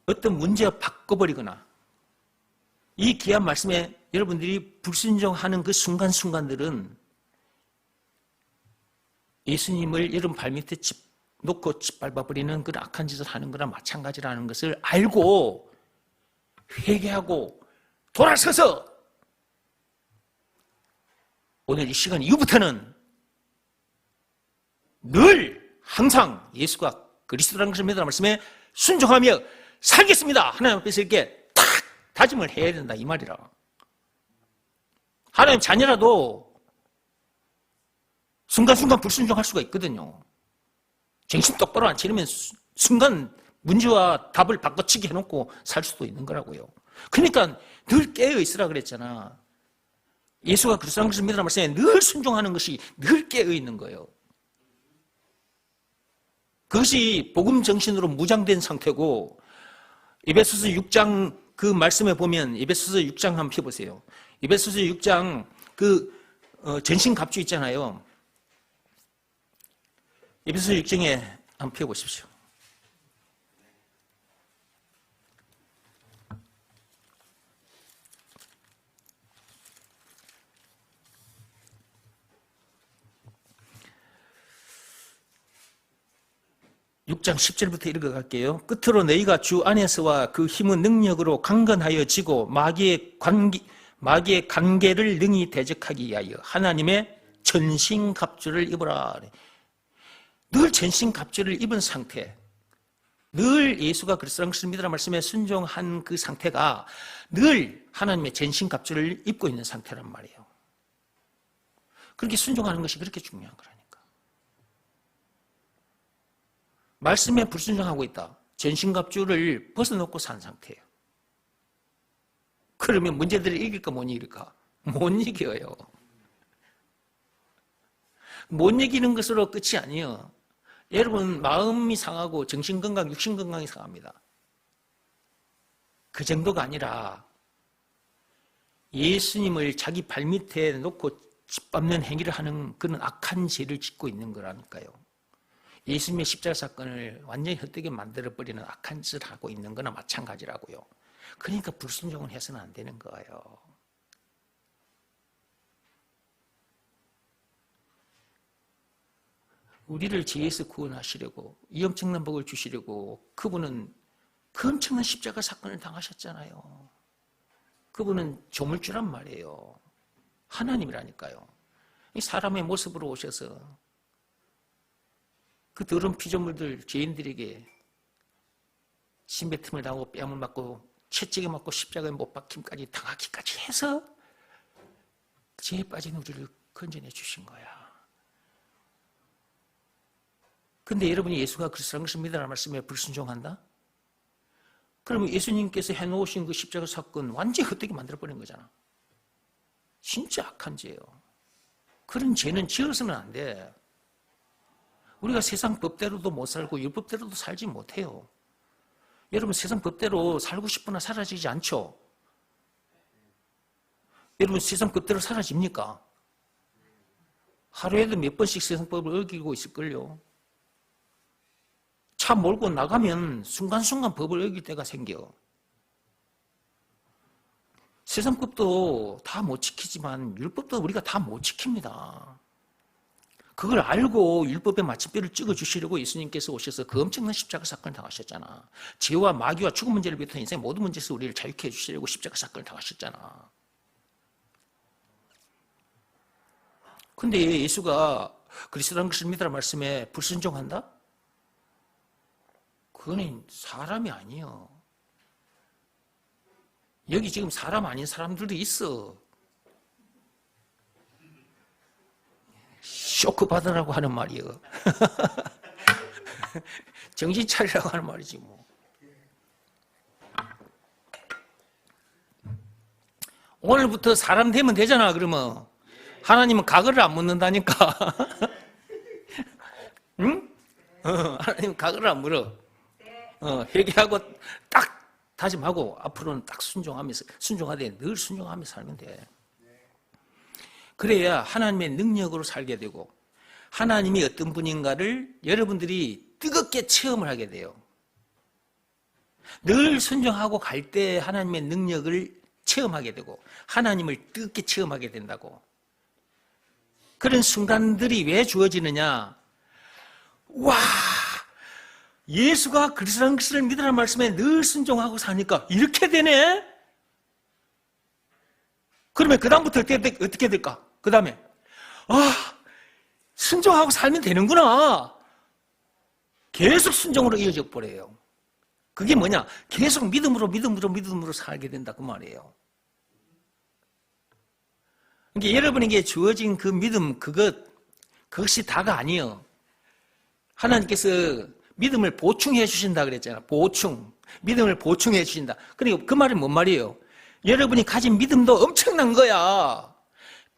어떤 문제와 바꿔버리거나 이 귀한 말씀에 여러분들이 불순종하는 그 순간순간들은 예수님을 여러분 발밑에 놓고 짓밟아버리는 그런 악한 짓을 하는 거랑 마찬가지라는 것을 알고 회개하고 돌아서서 오늘 이 시간 이후부터는 늘 항상 예수가 그리스도라는 것을 믿으라는 말씀에 순종하며 살겠습니다. 하나님 앞에서 이렇게 탁 다짐을 해야 된다 이 말이라. 하나님 자녀라도 순간순간 불순종할 수가 있거든요. 정신 똑바로 안 차리면 순간 문제와 답을 바꿔치기 해놓고 살 수도 있는 거라고요. 그러니까 늘 깨어 있으라 그랬잖아. 예수가 그리스도라는 것을 믿으라는 말씀에 늘 순종하는 것이 늘 깨어 있는 거예요. 그것이 복음 정신으로 무장된 상태고, 에베소서 6장 그 말씀에 보면 에베소서 6장 한번 펴보세요. 에베소서 6장 그 전신 갑주 있잖아요. 에베소서 6장에 한번 펴보십시오. (6장 10절부터 읽어갈게요. 끝으로 너희가 주 안에서와 그 힘은 능력으로 강건하여 지고 마귀의 관계를 능히 대적하기 위하여 하나님의 전신갑주를 입으라. 늘 전신갑주를 입은 상태, 늘 예수가 그리스도라는 것을 믿으라는 말씀에 순종한 그 상태가 늘 하나님의 전신갑주를 입고 있는 상태란 말이에요. 그렇게 순종하는 것이 그렇게 중요한 거라니까. 말씀에 불순종하고 있다. 전신갑주를 벗어놓고 산 상태예요. 그러면 문제들을 이길까 못 이길까? 못 이겨요. 못 이기는 것으로 끝이 아니에요. 여러분 마음이 상하고 정신건강, 육신건강이 상합니다. 그 정도가 아니라 예수님을 자기 발밑에 놓고 짓밟는 행위를 하는 그런 악한 죄를 짓고 있는 거라니까요. 예수님의 십자가 사건을 완전히 헛되게 만들어버리는 악한 짓을 하고 있는 거나 마찬가지라고요. 그러니까 불순종을 해서는 안 되는 거예요. 우리를 죄에서 구원하시려고, 이 엄청난 복을 주시려고 그분은 그 엄청난 십자가 사건을 당하셨잖아요. 그분은 조물주란 말이에요. 하나님이라니까요. 사람의 모습으로 오셔서 그 더러운 피조물들, 죄인들에게 침뱉음을 당하고 뺨을 맞고 채찍에 맞고 십자가에 못 박힘까지 당하기까지 해서 죄에 빠진 우리를 건져내 주신 거야. 근데 여러분이 예수가 그리스도라는 것을 믿으라는 말씀에 불순종한다? 그러면 예수님께서 해놓으신 그 십자가 사건 완전히 헛되게 만들어버린 거잖아. 진짜 악한 죄예요. 그런 죄는 지어서는 안 돼. 우리가 세상 법대로도 못 살고 율법대로도 살지 못해요. 여러분 세상 법대로 살고 싶으나 사라지지 않죠? 여러분 세상 법대로 사라집니까? 하루에도 몇 번씩 세상법을 어기고 있을걸요. 차 몰고 나가면 순간순간 법을 어길 때가 생겨. 세상법도 다 못 지키지만 율법도 우리가 다 못 지킵니다. 그걸 알고 율법의 마침표를 찍어주시려고 예수님께서 오셔서 그 엄청난 십자가 사건을 당하셨잖아. 죄와 마귀와 죽음 문제를 비롯한 인생의 모든 문제에서 우리를 자유케 해주시려고 십자가 사건을 당하셨잖아. 근데 예수가 그리스도라는 것을 믿으라 말씀에 불순종한다? 그거는 사람이 아니에요. 여기 지금 사람 아닌 사람들도 있어. 쇼크 받으라고 하는 말이에요. 정신 차리라고 하는 말이지 뭐. 오늘부터 사람 되면 되잖아. 그러면 하나님은 가글을 안 묻는다니까. 응? 하나님은 가글을 안 물어. 회개하고 딱 다짐하고 앞으로는 딱 순종하되 늘 순종하면서 살면 돼. 그래야 하나님의 능력으로 살게 되고 하나님이 어떤 분인가를 여러분들이 뜨겁게 체험을 하게 돼요. 늘 순종하고 갈 때 하나님의 능력을 체험하게 되고 하나님을 뜨겁게 체험하게 된다고. 그런 순간들이 왜 주어지느냐? 와! 예수가 그리스도라는 것을 믿으라는 말씀에 늘 순종하고 사니까 이렇게 되네? 그러면 그 다음부터 어떻게 될까? 그 다음에 순종하고 살면 되는구나. 계속 순종으로 이어져 버려요. 그게 뭐냐? 계속 믿음으로 살게 된다 그 말이에요. 그러니까 여러분에게 주어진 그 믿음 그것이 다가 아니에요. 하나님께서 믿음을 보충해 주신다 그랬잖아요. 믿음을 보충해 주신다. 그러니까 그 말이 뭔 말이에요? 여러분이 가진 믿음도 엄청난 거야.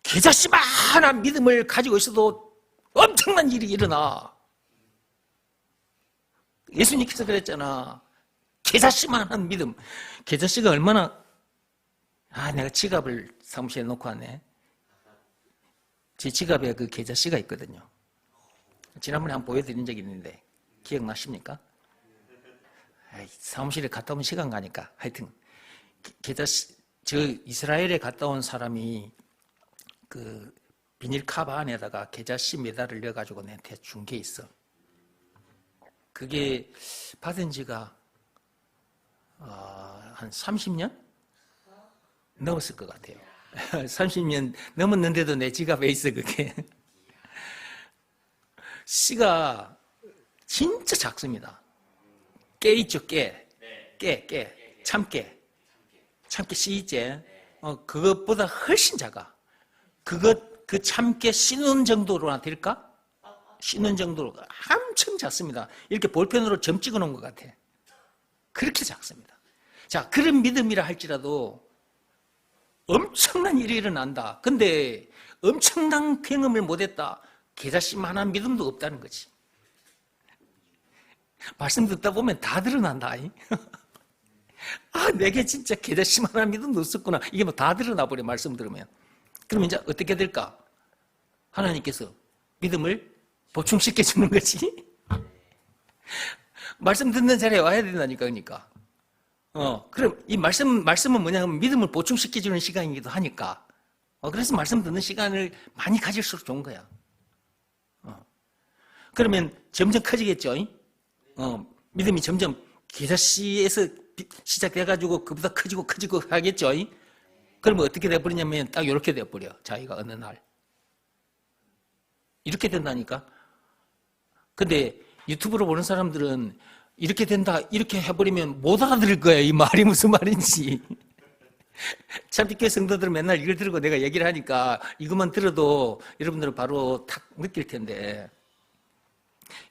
계자씨만한 믿음을 가지고 있어도 엄청난 일이 일어나. 예수님께서 그랬잖아. 계자씨만한 믿음. 계자씨가 얼마나 내가 지갑을 사무실에 놓고 왔네. 제 지갑에 그 계자씨가 있거든요. 지난번에 한번 보여드린 적이 있는데 기억나십니까? 사무실에 갔다 오면 시간 가니까 하여튼 저 이스라엘에 갔다 온 사람이 그 비닐 카바 안에다가 계자씨 메달을 넣어가지고 내한테 준 게 있어. 그게 받은 지가 한 30년 넘었을 것 같아요. 30년 넘었는데도 내 지갑에 있어 그게. 씨가 진짜 작습니다. 깨 있죠, 깨. 참깨 씨 있지? 그것보다 훨씬 작아. 그 참깨 씻는 정도로나 될까? 씻는 정도로 엄청 작습니다. 이렇게 볼펜으로 점 찍어 놓은 것 같아. 그렇게 작습니다. 자, 그런 믿음이라 할지라도 엄청난 일이 일어난다. 근데 엄청난 경험을 못했다. 계자씨만한 믿음도 없다는 거지. 말씀 듣다 보면 다 드러난다. 아, 내게 진짜 개자심 하나 믿음 넣었구나. 이게 뭐 다 드러나 버려, 말씀 들으면. 그러면 이제 어떻게 될까? 하나님께서 믿음을 보충시켜 주는 거지. 말씀 듣는 자리에 와야 된다니까, 그러니까. 그럼 이 말씀은 뭐냐면 믿음을 보충시켜 주는 시간이기도 하니까. 그래서 말씀 듣는 시간을 많이 가질수록 좋은 거야. 그러면 점점 커지겠죠. 믿음이 점점 계자씨에서 시작돼가지고 그보다 커지고 하겠죠. 그러면 어떻게 돼버리냐면 딱 이렇게 돼버려. 자기가 어느 날. 이렇게 된다니까. 근데 유튜브로 보는 사람들은 이렇게 된다, 이렇게 해버리면 못 알아들을 거야. 이 말이 무슨 말인지. 참빛교회 성도들은 맨날 이걸 들고 내가 얘기를 하니까 이것만 들어도 여러분들은 바로 탁 느낄 텐데,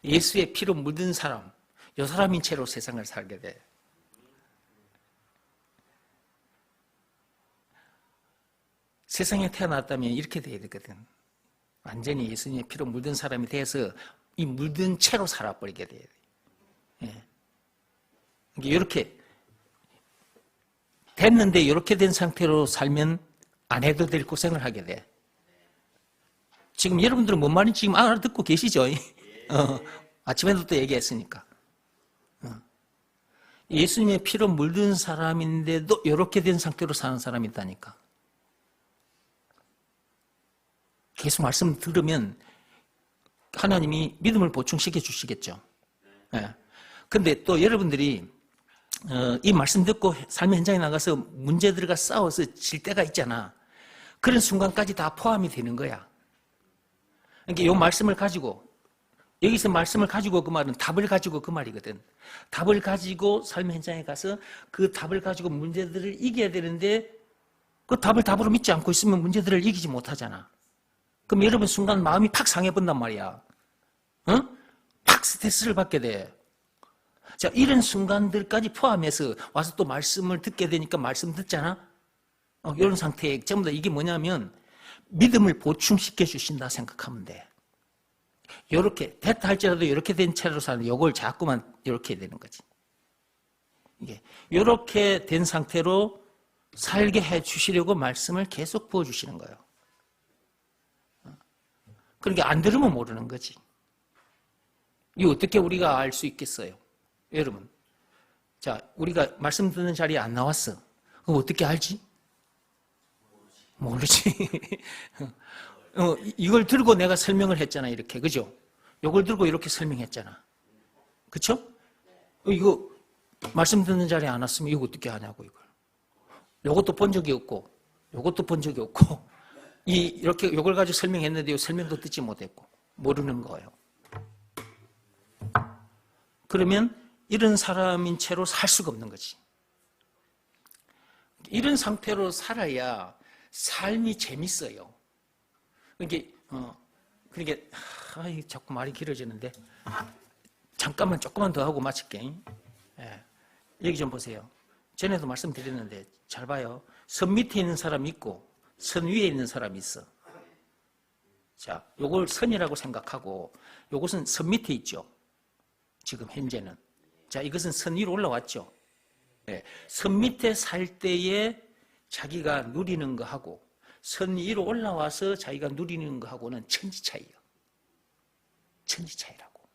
예수의 피로 물든 사람, 이 사람인 채로 세상을 살게 돼. 세상에 태어났다면 이렇게 돼야 되거든. 완전히 예수님의 피로 물든 사람이 돼서 이 물든 채로 살아버리게 돼야 돼. 이렇게 됐는데 이렇게 된 상태로 살면 안 해도 될 고생을 하게 돼. 지금 여러분들은 뭔 말인지 지금 알아듣고 계시죠? 아침에도 또 얘기했으니까. 예수님의 피로 물든 사람인데도 이렇게 된 상태로 사는 사람이 있다니까. 계속 말씀 들으면 하나님이 믿음을 보충시켜 주시겠죠. 근데 또 여러분들이 이 말씀 듣고 삶의 현장에 나가서 문제들과 싸워서 질 때가 있잖아. 그런 순간까지 다 포함이 되는 거야. 그러니까 이 말씀을 가지고, 여기서 말씀을 가지고 그 말은 답을 가지고 그 말이거든. 답을 가지고 삶의 현장에 가서 그 답을 가지고 문제들을 이겨야 되는데 그 답을 답으로 믿지 않고 있으면 문제들을 이기지 못하잖아. 그럼 여러분 순간 마음이 팍 상해본단 말이야. 팍 스트레스를 받게 돼. 자, 이런 순간들까지 포함해서 와서 또 말씀을 듣게 되니까 말씀 듣잖아? 이런 상태에 전부 다 이게 뭐냐면 믿음을 보충시켜 주신다 생각하면 돼. 이렇게 됐다 할지라도 이렇게 된 채로 사는 이걸 자꾸만 이렇게 되는 거지. 이게 이렇게 된 상태로 살게 해 주시려고 말씀을 계속 부어 주시는 거예요. 그러니까 안 들으면 모르는 거지. 이거 어떻게 우리가 알 수 있겠어요? 여러분, 자, 우리가 말씀 듣는 자리에 안 나왔어. 그럼 어떻게 알지? 모르지. 이걸 들고 내가 설명을 했잖아, 이렇게. 그죠? 이걸 들고 이렇게 설명했잖아. 그쵸? 이거 말씀 듣는 자리에 안 왔으면 이거 어떻게 하냐고, 이걸. 요것도 본 적이 없고, 요것도 본 적이 없고, 이렇게 요걸 가지고 설명했는데 설명도 듣지 못했고, 모르는 거예요. 그러면 이런 사람인 채로 살 수가 없는 거지. 이런 상태로 살아야 삶이 재밌어요. 그러니까 자꾸 말이 길어지는데 잠깐만 조금만 더 하고 마칠게. 여기 좀 보세요. 전에도 말씀드렸는데 잘 봐요. 선 밑에 있는 사람이 있고 선 위에 있는 사람이 있어. 자, 요걸 선이라고 생각하고 요것은 선 밑에 있죠. 지금 현재는. 자, 이것은 선 위로 올라왔죠. 선 밑에 살 때에 자기가 누리는 거하고 선 위로 올라와서 자기가 누리는 거하고는 천지 차이예요. 천지 차이라고.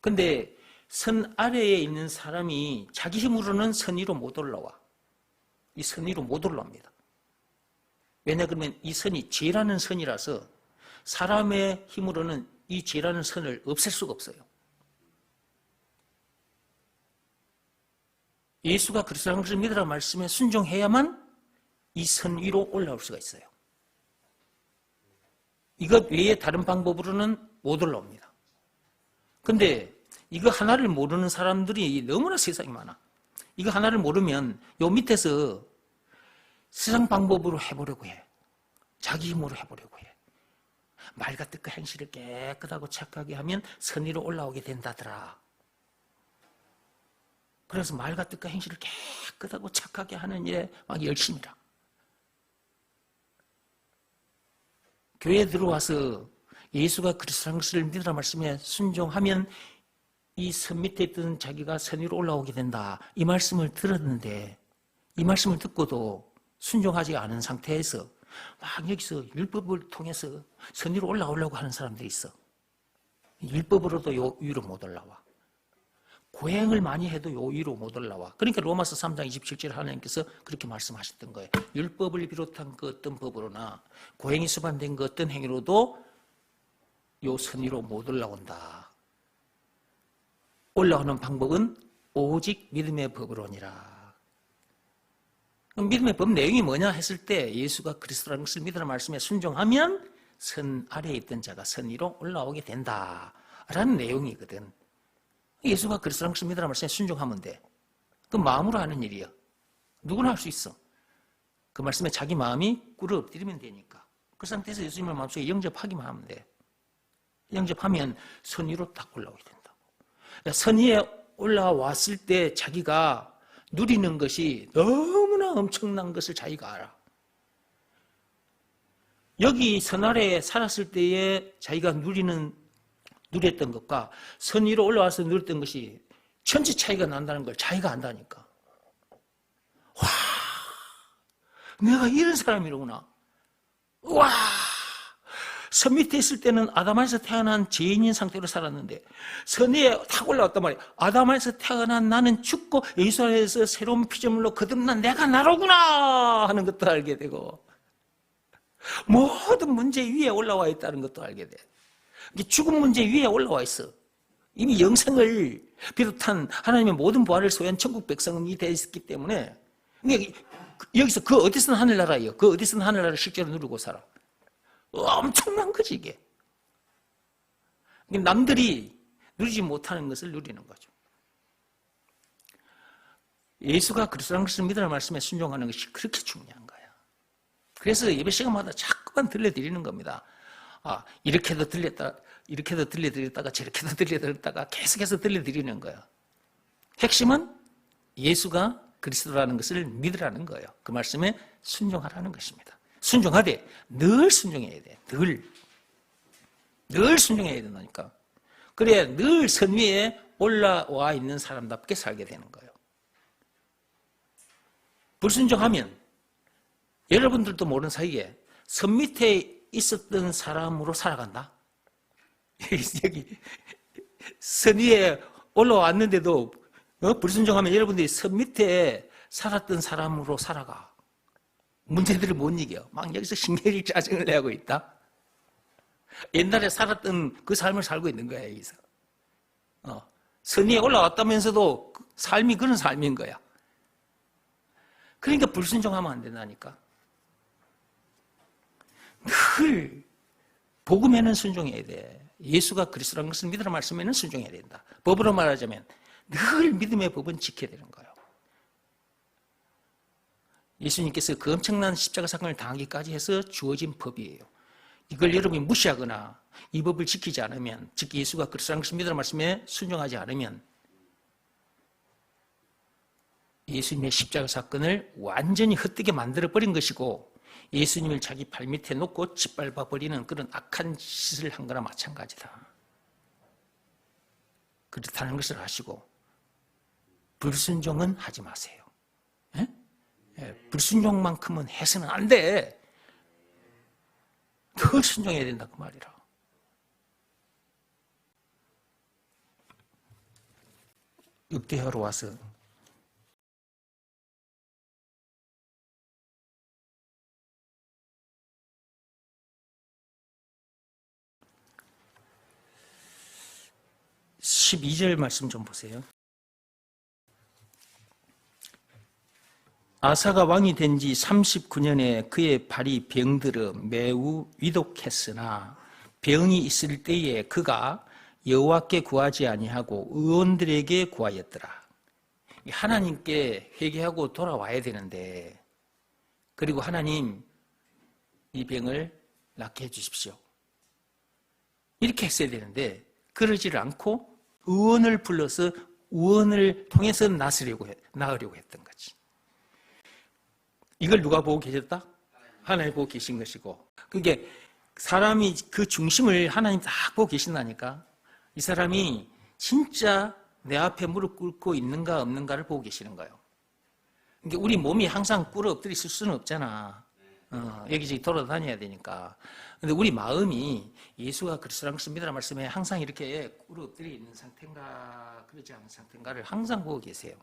근데 선 아래에 있는 사람이 자기 힘으로는 선 위로 못 올라와. 이 선 위로 못 올라옵니다. 왜냐 그러면 이 선이 죄라는 선이라서 사람의 힘으로는 이 죄라는 선을 없앨 수가 없어요. 예수가 그리스도라는 것을 믿으라 말씀에 순종해야만 이 선 위로 올라올 수가 있어요. 이것 외에 다른 방법으로는 못 올라옵니다. 근데 이거 하나를 모르는 사람들이 너무나 세상에 많아. 이거 하나를 모르면 요 밑에서 세상 방법으로 해보려고 해. 자기 힘으로 해보려고 해. 말과 뜻과 행실을 깨끗하고 착하게 하면 선 위로 올라오게 된다더라. 그래서 말과 뜻과 행실을 깨끗하고 착하게 하는 일에 막 열심이라. 교회에 들어와서 예수가 그리스도라는 것을 믿으라 말씀에 순종하면 이 선 밑에 있던 자기가 선 위로 올라오게 된다. 이 말씀을 들었는데 이 말씀을 듣고도 순종하지 않은 상태에서 막 여기서 율법을 통해서 선 위로 올라오려고 하는 사람들이 있어. 율법으로도 요 위로 못 올라와. 고행을 많이 해도 요 위로 못 올라와. 그러니까 로마서 3장 27절 하나님께서 그렇게 말씀하셨던 거예요. 율법을 비롯한 그 어떤 법으로나 고행이 수반된 그 어떤 행위로도 요 선 위로 못 올라온다. 올라오는 방법은 오직 믿음의 법으로니라. 믿음의 법 내용이 뭐냐 했을 때 예수가 그리스도라는 것을 믿으라는 말씀에 순종하면 선 아래에 있던 자가 선 위로 올라오게 된다라는 내용이거든. 예수가 그리스도라는 것을 믿으라는 말씀에 순종하면 돼. 그 마음으로 하는 일이야. 누구나 할 수 있어. 그 말씀에 자기 마음이 꿇어 엎드리면 되니까. 그 상태에서 예수님을 마음속에 영접하기만 하면 돼. 영접하면 선 위로 딱 올라오게 된다고. 선 위에 올라왔을 때 자기가 누리는 것이 너무나 엄청난 것을 자기가 알아. 여기 선 아래에 살았을 때에 자기가 누렸던 것과 선 위로 올라와서 누렸던 것이 천지 차이가 난다는 걸 자기가 안다니까. 와, 내가 이런 사람이로구나. 와, 선 밑에 있을 때는 아담에서 태어난 죄인인 상태로 살았는데 선 위에 탁 올라왔단 말이야. 아담에서 태어난 나는 죽고 예수 안에서 새로운 피조물로 거듭난 내가 나로구나 하는 것도 알게 되고 모든 문제 위에 올라와 있다는 것도 알게 돼. 죽은 문제 위에 올라와 있어. 이미 영생을 비롯한 하나님의 모든 부활을 소유한 천국 백성이 되어 있기 때문에 여기서 그 어디서는 하늘나라예요. 그 어디서는 하늘나라를 실제로 누리고 살아. 엄청난 거지 이게. 남들이 누리지 못하는 것을 누리는 거죠. 예수가 그리스도라는 것을 믿으라는 말씀에 순종하는 것이 그렇게 중요한 거야. 그래서 예배 시간마다 자꾸만 들려드리는 겁니다. 이렇게도 들려드렸다가 저렇게도 들려드렸다가 계속해서 들려드리는 거예요. 핵심은 예수가 그리스도라는 것을 믿으라는 거예요. 그 말씀에 순종하라는 것입니다. 순종하되 늘 순종해야 돼. 늘 순종해야 된다니까. 그래야 늘 선 위에 올라와 있는 사람답게 살게 되는 거예요. 불순종하면 여러분들도 모르는 사이에 선 밑에 있었던 사람으로 살아간다. 여기 선 위에 올라왔는데도 불순종하면 여러분들이 선 밑에 살았던 사람으로 살아가. 문제들을 못 이겨. 막 여기서 신경질 짜증을 내고 있다. 옛날에 살았던 그 삶을 살고 있는 거야 여기서. 선 위에 올라왔다면서도 삶이 그런 삶인 거야. 그러니까 불순종하면 안 된다니까. 늘 복음에는 순종해야 돼. 예수가 그리스도라는 것을 믿으라는 말씀에는 순종해야 된다. 법으로 말하자면 늘 믿음의 법은 지켜야 되는 거예요. 예수님께서 그 엄청난 십자가 사건을 당하기까지 해서 주어진 법이에요. 이걸 여러분이 무시하거나 이 법을 지키지 않으면, 즉 예수가 그리스도라는 것을 믿으라는 말씀에 순종하지 않으면 예수님의 십자가 사건을 완전히 헛되게 만들어버린 것이고 예수님을 자기 발밑에 놓고 짓밟아버리는 그런 악한 짓을 한 거나 마찬가지다. 그렇다는 것을 아시고 불순종은 하지 마세요. 불순종만큼은 해서는 안 돼. 더 순종해야 된다 그 말이라. 육대하러 와서 (12절) 말씀 좀 보세요. 아사가 왕이 된 지 39년에 그의 발이 병들어 매우 위독했으나 병이 있을 때에 그가 여호와께 구하지 아니하고 의원들에게 구하였더라. 하나님께 회개하고 돌아와야 되는데, 그리고 하나님 이 병을 낫게 해주십시오 이렇게 했어야 되는데 그러지를 않고 의원을 불러서 의원을 통해서 나으려고 했던 거지. 이걸 누가 보고 계셨다? 하나님 보고 계신 것이고, 그게 사람이 그 중심을 하나님 딱 보고 계신다니까. 이 사람이 진짜 내 앞에 무릎 꿇고 있는가 없는가를 보고 계시는 거예요. 그러니까 우리 몸이 항상 꿇어 엎드려 있을 수는 없잖아. 여기저기 돌아다녀야 되니까. 근데 우리 마음이 예수가 그리스도라는 것을 믿으라 말씀에 항상 이렇게 꿇어 엎드려 있는 상태인가 그러지 않은 상태인가를 항상 보고 계세요.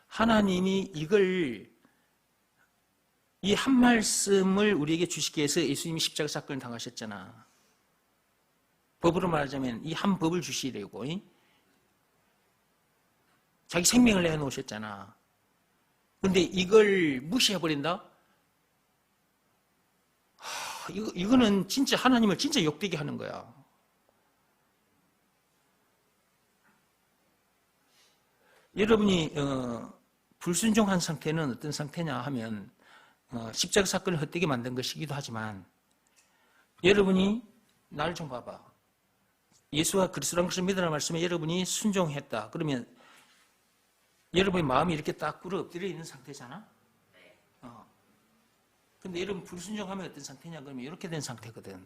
하나님이 이 한 말씀을 우리에게 주시기 위해서 예수님이 십자가 사건을 당하셨잖아. 법으로 말하자면 이 한 법을 주시려고 자기 생명을 내놓으셨잖아. 근데 이걸 무시해버린다? 이거는 진짜 하나님을 진짜 욕되게 하는 거야. 여러분이 불순종한 상태는 어떤 상태냐 하면 십자가 사건을 헛되게 만든 것이기도 하지만 여러분이 나를 좀 봐봐. 예수와 그리스도라는 것을 믿으라는 말씀에 여러분이 순종했다. 그러면 여러분의 마음이 이렇게 딱 꿇어 엎드려 있는 상태잖아. 근데 여러분 불순종하면 어떤 상태냐 그러면 이렇게 된 상태거든.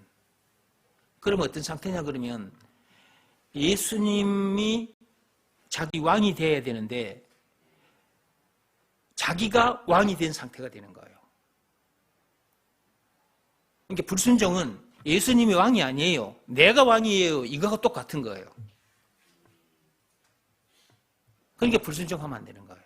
그러면 어떤 상태냐 그러면 예수님이 자기 왕이 돼야 되는데 자기가 왕이 된 상태가 되는 거예요. 그러니까 불순종은 예수님이 왕이 아니에요. 내가 왕이에요. 이거가 똑같은 거예요. 그러니까 불순종하면 안 되는 거예요.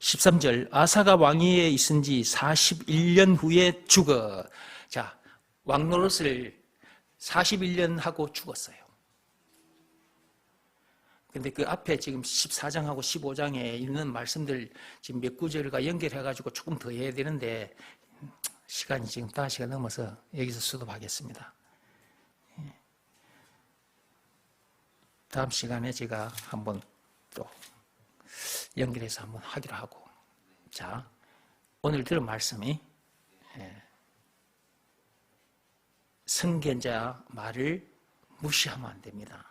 (13절) 아사가 왕위에 있은 지 41년 후에 죽어. 자, 왕노릇을 41년 하고 죽었어요. 근데 그 앞에 지금 14장하고 15장에 있는 말씀들 지금 몇 구절과 연결해가지고 조금 더 해야 되는데 시간이 지금 5시가 넘어서 여기서 수도하겠습니다. 다음 시간에 제가 한번 또 연결해서 한번 하기로 하고. 자, 오늘 들은 말씀이 선견자 말을 무시하면 안 됩니다.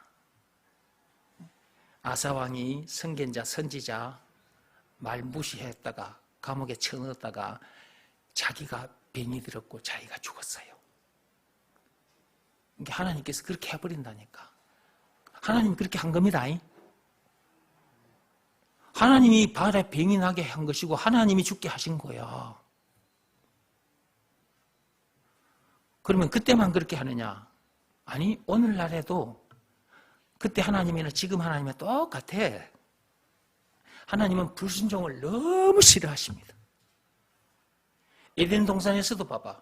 아사왕이 선견자, 선지자 말 무시했다가 감옥에 쳐넣었다가 자기가 병이 들었고 자기가 죽었어요. 그러니까 하나님께서 그렇게 해버린다니까. 하나님이 그렇게 한 겁니다. 하나님이 발에 병이 나게 한 것이고 하나님이 죽게 하신 거야. 그러면 그때만 그렇게 하느냐? 아니, 오늘날에도 그때 하나님이나 지금 하나님이 똑같아. 하나님은 불순종을 너무 싫어하십니다. 에덴 동산에서도 봐봐.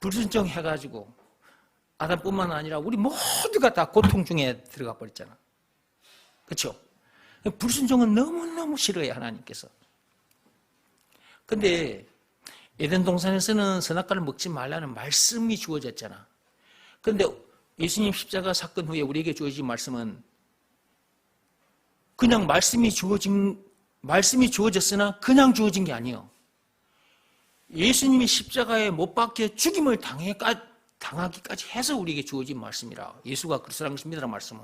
불순종해가지고 아담뿐만 아니라 우리 모두가 다 고통 중에 들어가 버렸잖아. 그렇죠? 불순종은 너무너무 싫어해 하나님께서. 근데 에덴 동산에서는 선악과를 먹지 말라는 말씀이 주어졌잖아. 근데 예수님 십자가 사건 후에 우리에게 주어진 말씀은 그냥 말씀이 주어졌으나 그냥 주어진 게 아니에요. 예수님이 십자가에 못 박혀 죽임을 당하기까지 해서 우리에게 주어진 말씀이라. 예수가 그리스도라는 것을 믿으라는 말씀은.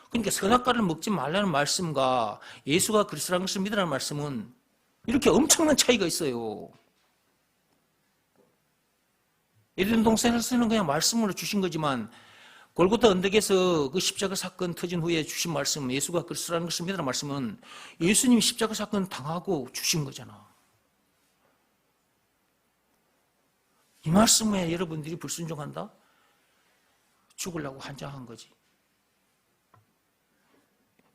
그러니까 선악과를 먹지 말라는 말씀과 예수가 그리스도라는 것을 믿으라는 말씀은 이렇게 엄청난 차이가 있어요. 에덴 동산에서는 그냥 말씀으로 주신 거지만 골고타 언덕에서 그 십자가 사건 터진 후에 주신 말씀, 예수가 그리스도라는 것을 믿으라는 말씀은 예수님이 십자가 사건 당하고 주신 거잖아. 이 말씀에 여러분들이 불순종한다? 죽으려고 한장한 거지.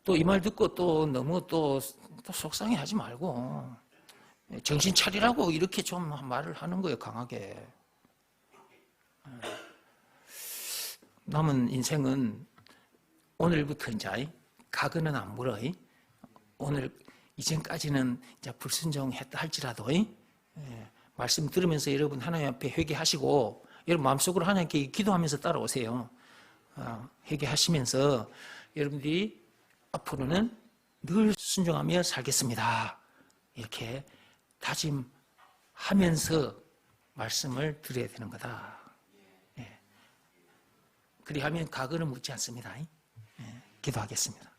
또 이 말 듣고 또 너무 또 속상해 하지 말고 정신 차리라고 이렇게 좀 말을 하는 거예요, 강하게. 남은 인생은 오늘부터 이제 가거는 안 물어. 오늘 이전까지는 이제 불순종했다 할지라도 말씀 들으면서 여러분 하나님 앞에 회개하시고 여러분 마음속으로 하나님께 기도하면서 따라오세요. 회개하시면서 여러분들이 앞으로는 늘 순종하며 살겠습니다. 이렇게 다짐하면서 말씀을 드려야 되는 거다. 그리하면 과거는 묻지 않습니다. 기도하겠습니다.